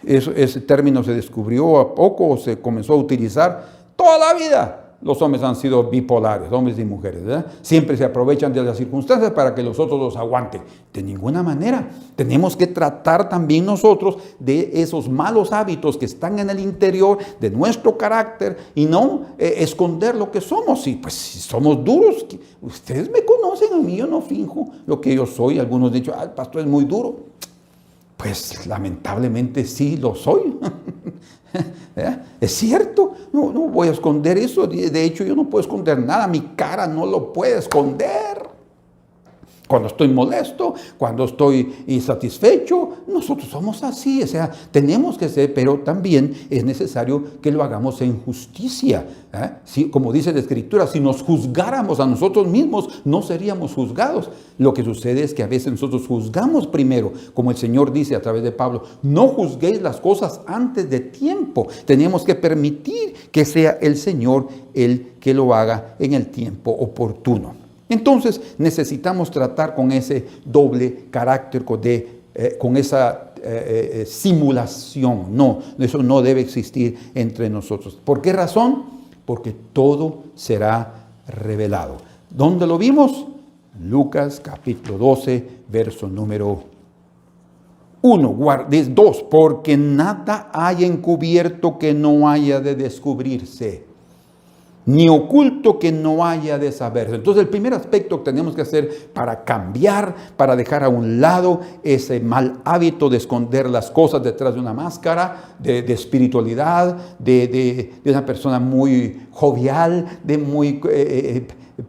Ese término se descubrió a poco, se comenzó a utilizar toda la vida. Los hombres han sido bipolares, hombres y mujeres, ¿verdad? Siempre se aprovechan de las circunstancias para que los otros los aguanten. De ninguna manera. Tenemos que tratar también nosotros de esos malos hábitos que están en el interior de nuestro carácter y no esconder lo que somos. Y pues si somos duros, ustedes me conocen a mí, yo no finjo lo que yo soy. Algunos han dicho, el pastor es muy duro. Pues lamentablemente sí lo soy. Es cierto, no voy a esconder eso. De hecho, yo no puedo esconder nada. Mi cara no lo puede esconder. Cuando estoy molesto, cuando estoy insatisfecho, nosotros somos así. O sea, tenemos que ser, pero también es necesario que lo hagamos en justicia. Como dice la Escritura, si nos juzgáramos a nosotros mismos, no seríamos juzgados. Lo que sucede es que a veces nosotros juzgamos primero, como el Señor dice a través de Pablo, no juzguéis las cosas antes de tiempo. Tenemos que permitir que sea el Señor el que lo haga en el tiempo oportuno. Entonces necesitamos tratar con ese doble carácter, con esa simulación. No, eso no debe existir entre nosotros. ¿Por qué razón? Porque todo será revelado. ¿Dónde lo vimos? Lucas capítulo 12, verso número 2. Porque nada hay encubierto que no haya de descubrirse, ni oculto que no haya de saberse. Entonces el primer aspecto que tenemos que hacer para cambiar, para dejar a un lado ese mal hábito de esconder las cosas detrás de una máscara, de espiritualidad, de una persona muy jovial, de muy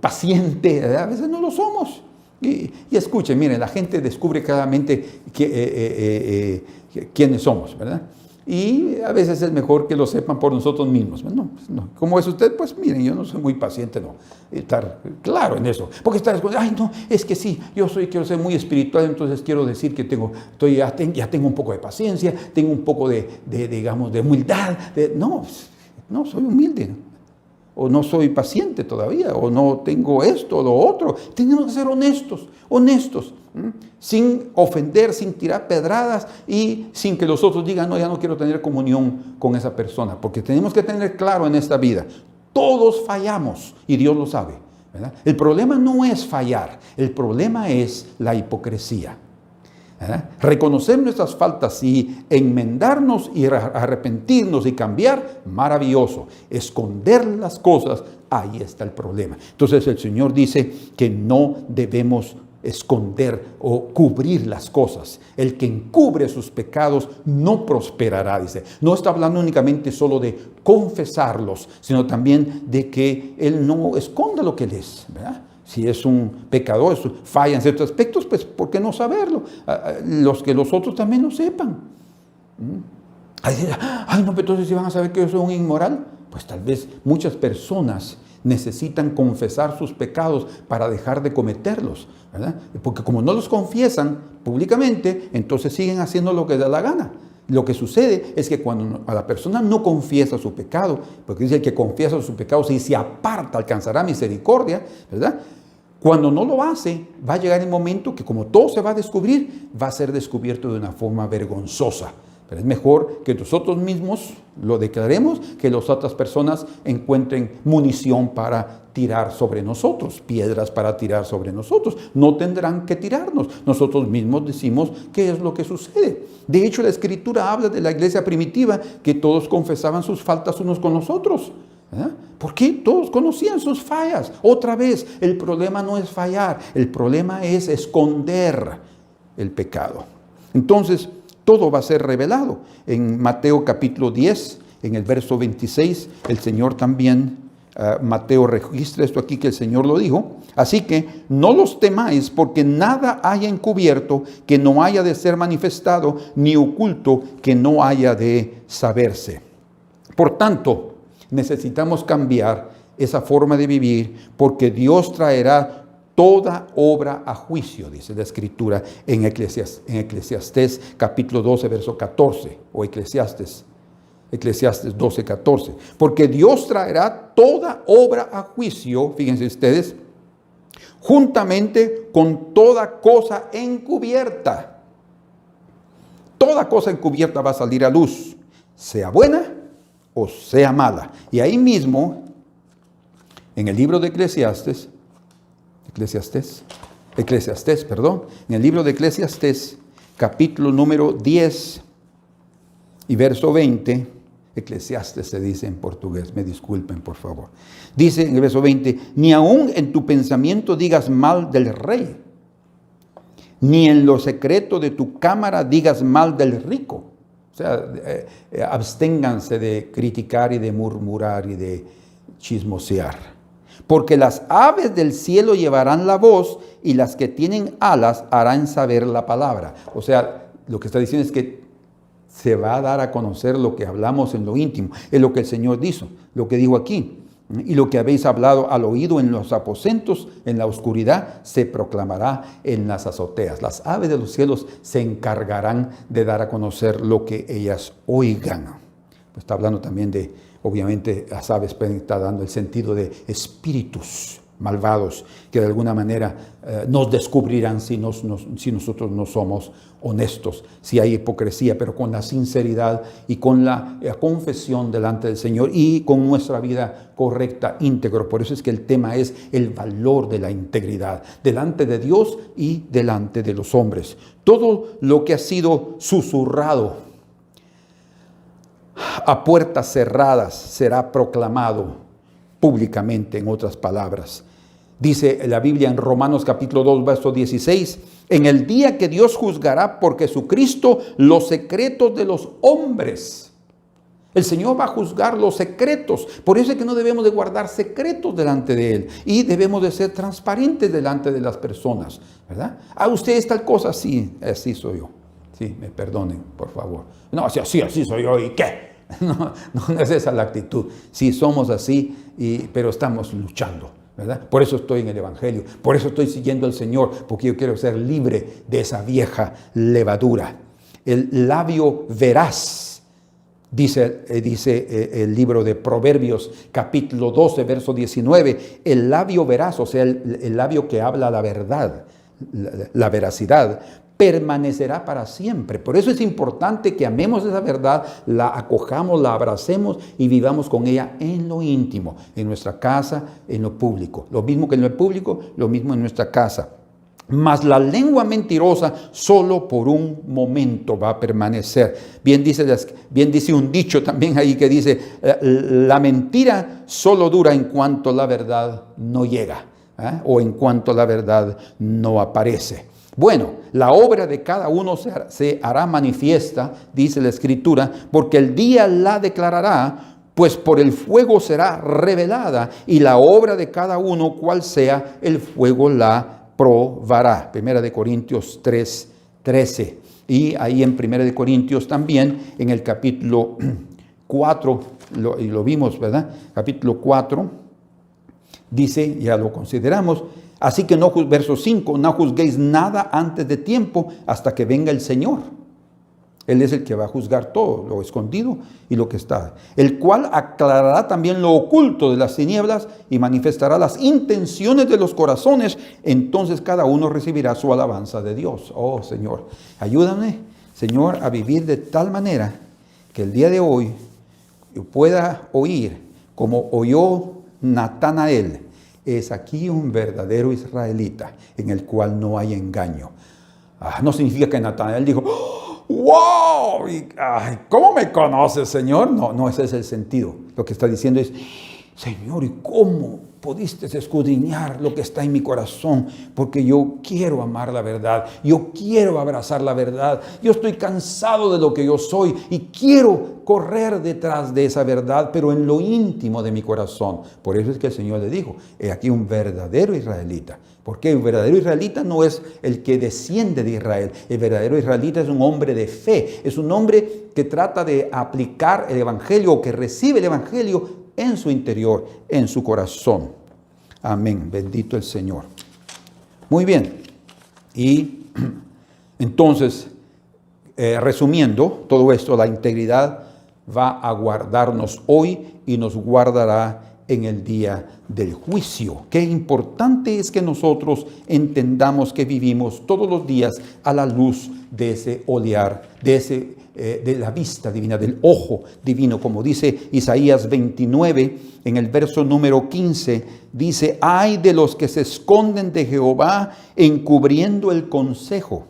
paciente. A veces no lo somos. Y escuchen, miren, la gente descubre claramente quiénes somos, ¿verdad? Y a veces es mejor que lo sepan por nosotros mismos. No. ¿Cómo es usted? Pues miren, yo no soy muy paciente, no. Estar claro en eso. Porque estar escondiendo, es que sí, quiero ser muy espiritual, entonces quiero decir que ya tengo un poco de paciencia, tengo un poco de humildad. No, soy humilde. O no soy paciente todavía, o no tengo esto o lo otro. Tenemos que ser honestos, sin ofender, sin tirar pedradas y sin que los otros digan, no, ya no quiero tener comunión con esa persona, porque tenemos que tener claro en esta vida, todos fallamos y Dios lo sabe, ¿verdad? El problema no es fallar, el problema es la hipocresía. Reconocer nuestras faltas y enmendarnos y arrepentirnos y cambiar, maravilloso. Esconder las cosas, ahí está el problema. Entonces el Señor dice que no debemos esconder o cubrir las cosas. El que encubre sus pecados no prosperará, dice. No está hablando únicamente solo de confesarlos, sino también de que Él no esconda lo que Él es, ¿verdad? Si es un pecador, falla en ciertos aspectos, pues ¿por qué no saberlo? Que los otros también lo sepan. No, pero entonces si van a saber que yo soy un inmoral, pues tal vez muchas personas necesitan confesar sus pecados para dejar de cometerlos, ¿verdad? Porque como no los confiesan públicamente, entonces siguen haciendo lo que da la gana. Lo que sucede es que cuando a la persona no confiesa su pecado, porque dice el que confiesa su pecado, si se aparta, alcanzará misericordia, ¿verdad? Cuando no lo hace, va a llegar el momento que como todo se va a descubrir, va a ser descubierto de una forma vergonzosa. Pero es mejor que nosotros mismos lo declaremos, que las otras personas encuentren munición para tirar sobre nosotros, piedras para tirar sobre nosotros. No tendrán que tirarnos. Nosotros mismos decimos qué es lo que sucede. De hecho, la Escritura habla de la iglesia primitiva, que todos confesaban sus faltas unos con los otros. ¿Por qué? Todos conocían sus fallas. Otra vez, el problema no es fallar, el problema es esconder el pecado. Entonces, todo va a ser revelado. En Mateo capítulo 10, en el verso 26, el Señor también, Mateo registra esto aquí que el Señor lo dijo. Así que no los temáis, porque nada haya encubierto que no haya de ser manifestado, ni oculto que no haya de saberse. Por tanto, necesitamos cambiar esa forma de vivir, porque Dios traerá toda obra a juicio, dice la Escritura en Eclesiastés capítulo 12, verso 14, o Eclesiastés 12, 14. Porque Dios traerá toda obra a juicio, fíjense ustedes, juntamente con toda cosa encubierta. Toda cosa encubierta va a salir a luz, sea buena o sea mala. Y ahí mismo, en el libro de Eclesiastés, en el libro de Eclesiastés, capítulo número 10 y verso 20, Eclesiastés se dice en portugués, me disculpen por favor. Dice en el verso 20, ni aun en tu pensamiento digas mal del rey, ni en lo secreto de tu cámara digas mal del rico. O sea, absténganse de criticar y de murmurar y de chismosear. Porque las aves del cielo llevarán la voz y las que tienen alas harán saber la palabra. O sea, lo que está diciendo es que se va a dar a conocer lo que hablamos en lo íntimo. Es lo que el Señor dijo, lo que dijo aquí. Y lo que habéis hablado al oído en los aposentos, en la oscuridad, se proclamará en las azoteas. Las aves de los cielos se encargarán de dar a conocer lo que ellas oigan. Pues está hablando también de, obviamente, las aves pueden estar dando el sentido de espíritus malvados que de alguna manera nos descubrirán si nosotros no somos honestos, si hay hipocresía, pero con la sinceridad y con la confesión delante del Señor y con nuestra vida correcta, íntegro. Por eso es que el tema es el valor de la integridad delante de Dios y delante de los hombres. Todo lo que ha sido susurrado a puertas cerradas será proclamado públicamente, en otras palabras. Dice la Biblia en Romanos capítulo 2, verso 16, en el día que Dios juzgará por Jesucristo los secretos de los hombres. El Señor va a juzgar los secretos. Por eso es que no debemos de guardar secretos delante de Él. Y debemos de ser transparentes delante de las personas, ¿verdad? Usted es tal cosa, sí, así soy yo. Sí, me perdonen, por favor. No, así soy yo, ¿y qué? No es esa la actitud. Sí, somos así, pero estamos luchando, ¿verdad? Por eso estoy en el Evangelio, por eso estoy siguiendo al Señor, porque yo quiero ser libre de esa vieja levadura. El labio veraz, dice el libro de Proverbios, capítulo 12, verso 19, el labio veraz, o sea, el labio que habla la verdad, la veracidad, permanecerá para siempre. Por eso es importante que amemos esa verdad, la acojamos, la abracemos y vivamos con ella en lo íntimo, en nuestra casa, en lo público. Lo mismo que en lo público, lo mismo en nuestra casa. Mas la lengua mentirosa solo por un momento va a permanecer. Bien dice un dicho también ahí que dice, la mentira solo dura en cuanto la verdad no llega, o en cuanto la verdad no aparece. Bueno, la obra de cada uno se hará manifiesta, dice la Escritura, porque el día la declarará, pues por el fuego será revelada, y la obra de cada uno, cual sea, el fuego la probará. 1 Corintios 3, 13. Y ahí en 1 Corintios también, en el capítulo 4, lo vimos, ¿verdad? Capítulo 4, dice, ya lo consideramos, así que verso 5, no juzguéis nada antes de tiempo hasta que venga el Señor, Él es el que va a juzgar todo, lo escondido y lo que está. El cual aclarará también lo oculto de las tinieblas y manifestará las intenciones de los corazones. Entonces cada uno recibirá su alabanza de Dios. Oh Señor, ayúdame, Señor, a vivir de tal manera que el día de hoy yo pueda oír como oyó Natanael. Es aquí un verdadero israelita en el cual no hay engaño. No significa que Natanael dijo, ¡wow! ¿Cómo me conoces, Señor? No, ese es el sentido. Lo que está diciendo es, Señor, ¿y cómo pudiste escudriñar lo que está en mi corazón? Porque yo quiero amar la verdad, yo quiero abrazar la verdad, yo estoy cansado de lo que yo soy y quiero correr detrás de esa verdad, pero en lo íntimo de mi corazón. Por eso es que el Señor le dijo, he aquí un verdadero israelita. Porque el verdadero israelita no es el que desciende de Israel. El verdadero israelita es un hombre de fe, es un hombre que trata de aplicar el evangelio o que recibe el evangelio en su interior, en su corazón. Amén. Bendito el Señor. Muy bien. Y entonces, resumiendo todo esto, la integridad va a guardarnos hoy y nos guardará en el día del juicio. Qué importante es que nosotros entendamos que vivimos todos los días a la luz de ese olear, de la vista divina, del ojo divino, como dice Isaías 29, en el verso número 15, dice, ay de los que se esconden de Jehová encubriendo el consejo,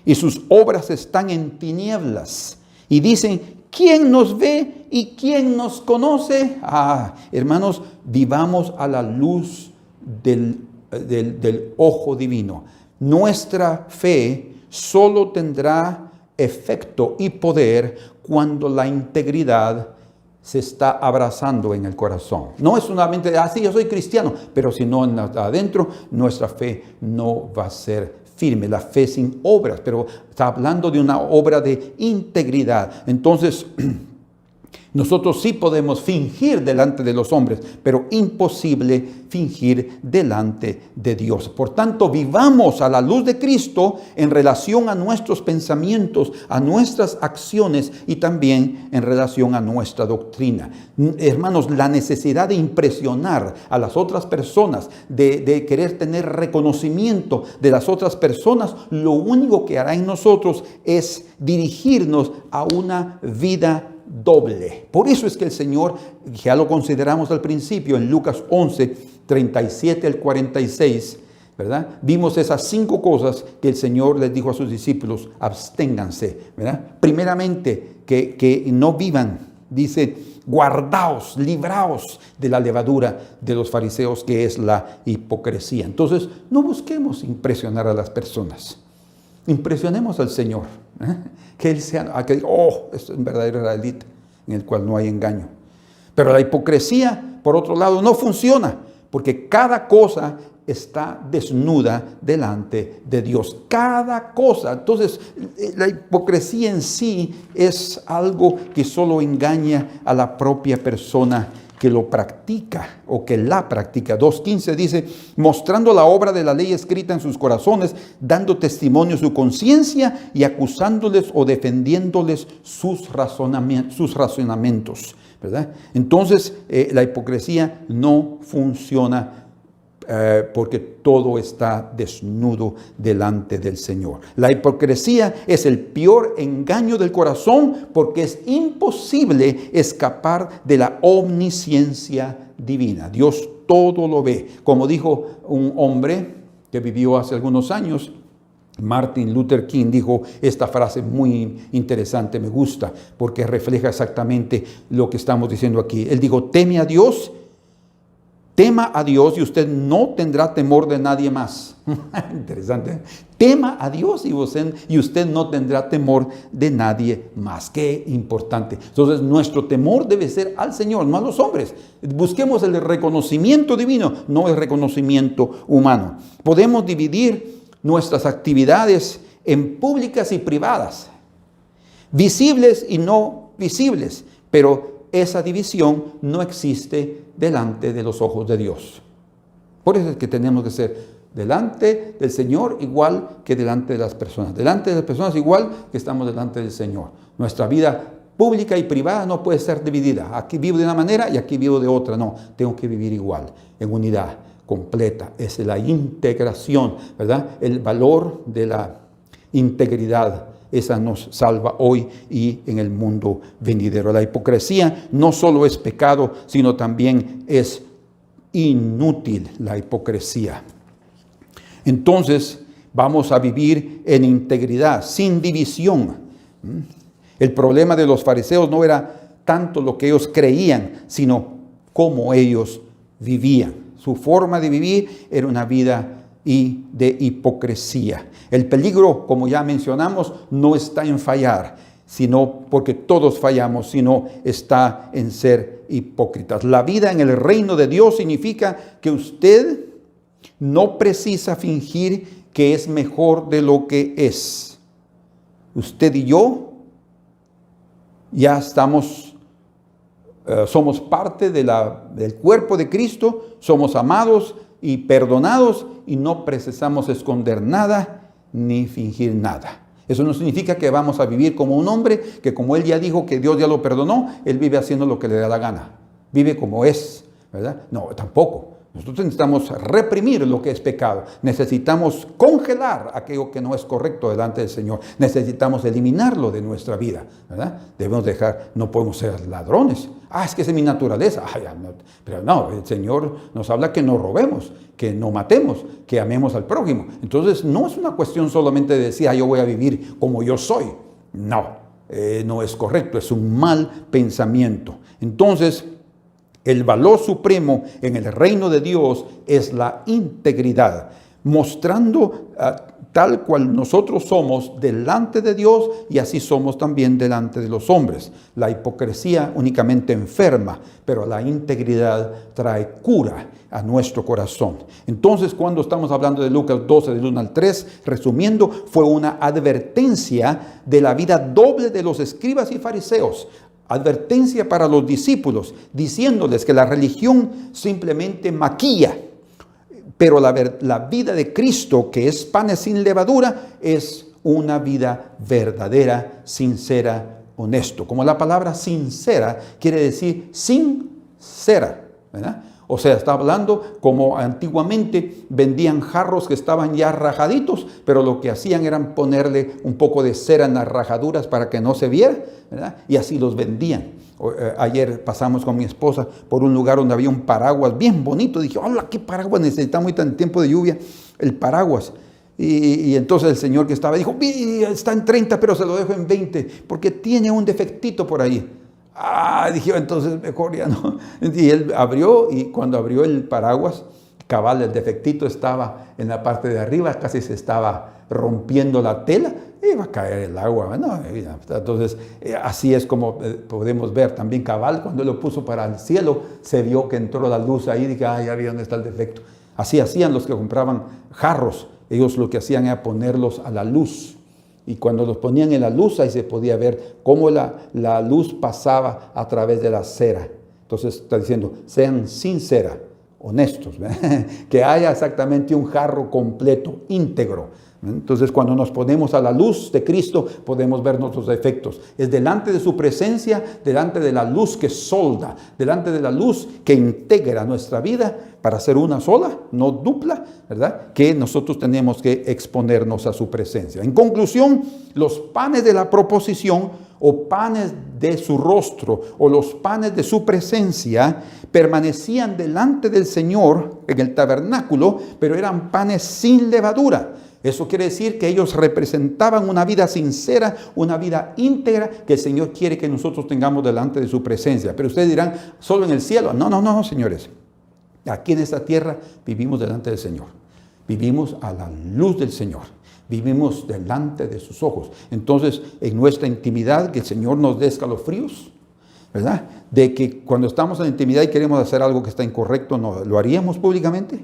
y sus obras están en tinieblas, y dicen, ¿quién nos ve y quién nos conoce? Hermanos, vivamos a la luz del ojo divino. Nuestra fe solo tendrá efecto y poder cuando la integridad se está abrazando en el corazón. No es solamente, sí, yo soy cristiano, pero si no adentro, nuestra fe no va a ser firme, la fe sin obras, pero está hablando de una obra de integridad. Entonces, nosotros sí podemos fingir delante de los hombres, pero imposible fingir delante de Dios. Por tanto, vivamos a la luz de Cristo en relación a nuestros pensamientos, a nuestras acciones y también en relación a nuestra doctrina. Hermanos, la necesidad de impresionar a las otras personas, de querer tener reconocimiento de las otras personas, lo único que hará en nosotros es dirigirnos a una vida doble. Por eso es que el Señor, ya lo consideramos al principio en Lucas 11, 37 al 46, ¿verdad? Vimos esas 5 cosas que el Señor les dijo a sus discípulos, absténganse, ¿verdad? Primeramente, que no vivan, dice, guardaos, libraos de la levadura de los fariseos, que es la hipocresía. Entonces, no busquemos impresionar a las personas. Impresionemos al Señor, que Él sea, que esto es un verdadero israelita en el cual no hay engaño. Pero la hipocresía, por otro lado, no funciona, porque cada cosa está desnuda delante de Dios. Cada cosa. Entonces, la hipocresía en sí es algo que solo engaña a la propia persona que lo practica o que la practica. 2:15 dice, mostrando la obra de la ley escrita en sus corazones, dando testimonio su conciencia y acusándoles o defendiéndoles sus razonamientos, ¿verdad? Entonces, la hipocresía no funciona porque todo está desnudo delante del Señor. La hipocresía es el peor engaño del corazón porque es imposible escapar de la omnisciencia divina. Dios todo lo ve. Como dijo un hombre que vivió hace algunos años, Martin Luther King, dijo esta frase muy interesante, me gusta, porque refleja exactamente lo que estamos diciendo aquí. Él dijo, tema a Dios y usted no tendrá temor de nadie más. Interesante. Tema a Dios y usted no tendrá temor de nadie más. Qué importante. Entonces, nuestro temor debe ser al Señor, no a los hombres. Busquemos el reconocimiento divino, no el reconocimiento humano. Podemos dividir nuestras actividades en públicas y privadas, visibles y no visibles, pero esa división no existe delante de los ojos de Dios. Por eso es que tenemos que ser delante del Señor igual que delante de las personas. Delante de las personas igual que estamos delante del Señor. Nuestra vida pública y privada no puede ser dividida. Aquí vivo de una manera y aquí vivo de otra. No, tengo que vivir igual, en unidad completa. Es la integración, ¿verdad? El valor de la integridad. Esa nos salva hoy y en el mundo venidero. La hipocresía no solo es pecado, sino también es inútil la hipocresía. Entonces vamos a vivir en integridad, sin división. El problema de los fariseos no era tanto lo que ellos creían, sino cómo ellos vivían. Su forma de vivir era una vida de hipocresía. El peligro, como ya mencionamos, no está en fallar, sino porque todos fallamos, sino está en ser hipócritas. La vida en el reino de Dios significa que usted no precisa fingir que es mejor de lo que es. Usted y yo ya somos parte del cuerpo de Cristo, somos amados y perdonados y no precisamos esconder nada ni fingir nada. Eso no significa que vamos a vivir como un hombre que, como él ya dijo que Dios ya lo perdonó, él vive haciendo lo que le da la gana. Vive como es, ¿verdad? No, tampoco. Nosotros necesitamos reprimir lo que es pecado. Necesitamos congelar aquello que no es correcto delante del Señor. Necesitamos eliminarlo de nuestra vida, ¿verdad? Debemos no podemos ser ladrones. Es que esa es mi naturaleza. No. Pero no, el Señor nos habla que no robemos, que no matemos, que amemos al prójimo. Entonces no es una cuestión solamente de decir, yo voy a vivir como yo soy. No, no es correcto, es un mal pensamiento. Entonces, el valor supremo en el reino de Dios es la integridad, mostrando tal cual nosotros somos delante de Dios y así somos también delante de los hombres. La hipocresía únicamente enferma, pero la integridad trae cura a nuestro corazón. Entonces, cuando estamos hablando de Lucas 12, del 1 al 3, resumiendo, fue una advertencia de la vida doble de los escribas y fariseos. Advertencia para los discípulos, diciéndoles que la religión simplemente maquilla, pero la vida de Cristo, que es panes sin levadura, es una vida verdadera, sincera, honesto. Como la palabra sincera quiere decir sincera, ¿verdad? O sea, está hablando como antiguamente vendían jarros que estaban ya rajaditos, pero lo que hacían era ponerle un poco de cera en las rajaduras para que no se viera, ¿verdad? Y así los vendían. Ayer pasamos con mi esposa por un lugar donde había un paraguas bien bonito. Dije, hola, qué paraguas necesitamos en tiempo de lluvia, el paraguas. Y entonces el señor que estaba dijo, está en 30, pero se lo dejo en 20, porque tiene un defectito por ahí. Dije, entonces mejor ya no. Y él abrió, y cuando abrió el paraguas, cabal, el defectito estaba en la parte de arriba, casi se estaba rompiendo la tela, iba a caer el agua, ¿no? Entonces, así es como podemos ver también cabal, cuando él lo puso para el cielo, se vio que entró la luz ahí, dije, ya vi dónde está el defecto. Así hacían los que compraban jarros, ellos lo que hacían era ponerlos a la luz. Y cuando los ponían en la luz, ahí se podía ver cómo la luz pasaba a través de la cera. Entonces está diciendo, sean sinceros, honestos, ¿verdad? Que haya exactamente un jarro completo, íntegro. Entonces, cuando nos ponemos a la luz de Cristo, podemos ver nuestros defectos. Es delante de su presencia, delante de la luz que solda, delante de la luz que integra nuestra vida para ser una sola, no dupla, ¿verdad? Que nosotros tenemos que exponernos a su presencia. En conclusión, los panes de la proposición o panes de su rostro o los panes de su presencia permanecían delante del Señor en el tabernáculo, pero eran panes sin levadura. Eso quiere decir que ellos representaban una vida sincera, una vida íntegra que el Señor quiere que nosotros tengamos delante de su presencia. Pero ustedes dirán, ¿solo en el cielo? No, señores. Aquí en esta tierra vivimos delante del Señor. Vivimos a la luz del Señor. Vivimos delante de sus ojos. Entonces, en nuestra intimidad, que el Señor nos dé escalofríos, ¿verdad? De que cuando estamos en intimidad y queremos hacer algo que está incorrecto, ¿no lo haríamos públicamente?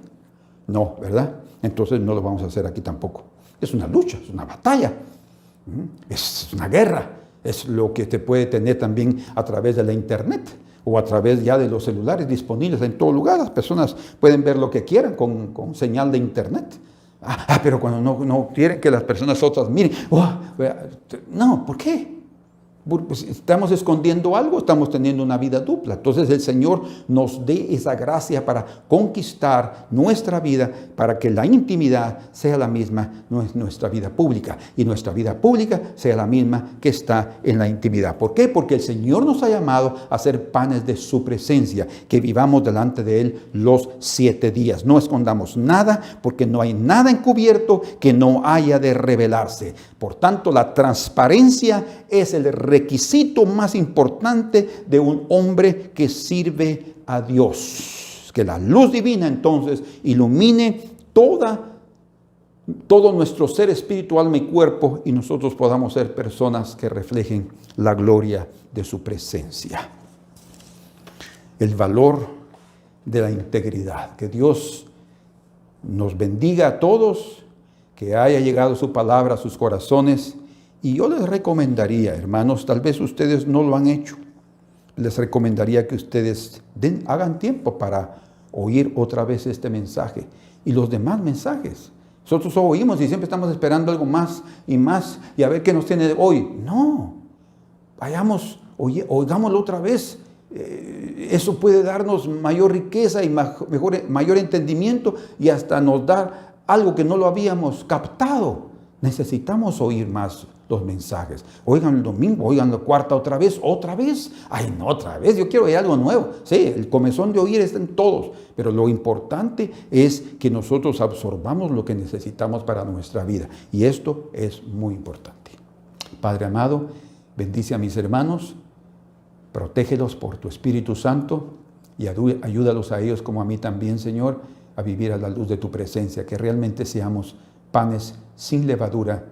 No, ¿verdad? Entonces no lo vamos a hacer aquí tampoco. Es una lucha, es una batalla, es una guerra. Es lo que te puede tener también a través de la internet. o a través ya de los celulares disponibles en todo lugar. Las personas pueden ver lo que quieran con señal de internet. Pero cuando no quieren que las personas otras miren, no, ¿por qué? Pues estamos escondiendo algo, estamos teniendo una vida dupla. Entonces el Señor nos dé esa gracia para conquistar nuestra vida, para que la intimidad sea la misma, no es nuestra vida pública, y nuestra vida pública sea la misma que está en la intimidad. ¿Por qué? Porque el Señor nos ha llamado a ser panes de su presencia, que vivamos delante de Él los 7 días. No escondamos nada, porque no hay nada encubierto que no haya de revelarse. Por tanto, la transparencia es el requisito más importante de un hombre que sirve a Dios. Que la luz divina entonces ilumine todo nuestro ser espiritual, mi cuerpo, y nosotros podamos ser personas que reflejen la gloria de su presencia. El valor de la integridad. Que Dios nos bendiga a todos, que haya llegado su palabra a sus corazones. Y yo les recomendaría, hermanos, tal vez ustedes no lo han hecho, les recomendaría que ustedes hagan tiempo para oír otra vez este mensaje y los demás mensajes. Nosotros oímos y siempre estamos esperando algo más y a ver qué nos tiene hoy. No, oigámoslo otra vez. Eso puede darnos mayor riqueza y mayor entendimiento, y hasta nos da algo que no lo habíamos captado. Necesitamos oír más los mensajes. Oigan el domingo, oigan la cuarta otra vez. Ay, no, otra vez, yo quiero oír algo nuevo. Sí, el comezón de oír está en todos, pero lo importante es que nosotros absorbamos lo que necesitamos para nuestra vida, y esto es muy importante. Padre amado, bendice a mis hermanos, protégelos por tu Espíritu Santo y ayúdalos a ellos como a mí también, Señor, a vivir a la luz de tu presencia, que realmente seamos panes sin levadura,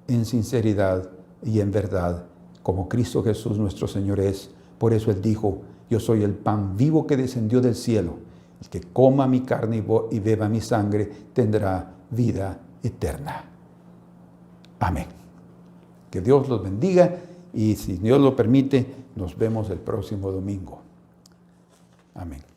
en sinceridad y en verdad, como Cristo Jesús nuestro Señor es. Por eso Él dijo: yo soy el pan vivo que descendió del cielo. El que coma mi carne y beba mi sangre tendrá vida eterna. Amén. Que Dios los bendiga, y si Dios lo permite, nos vemos el próximo domingo. Amén.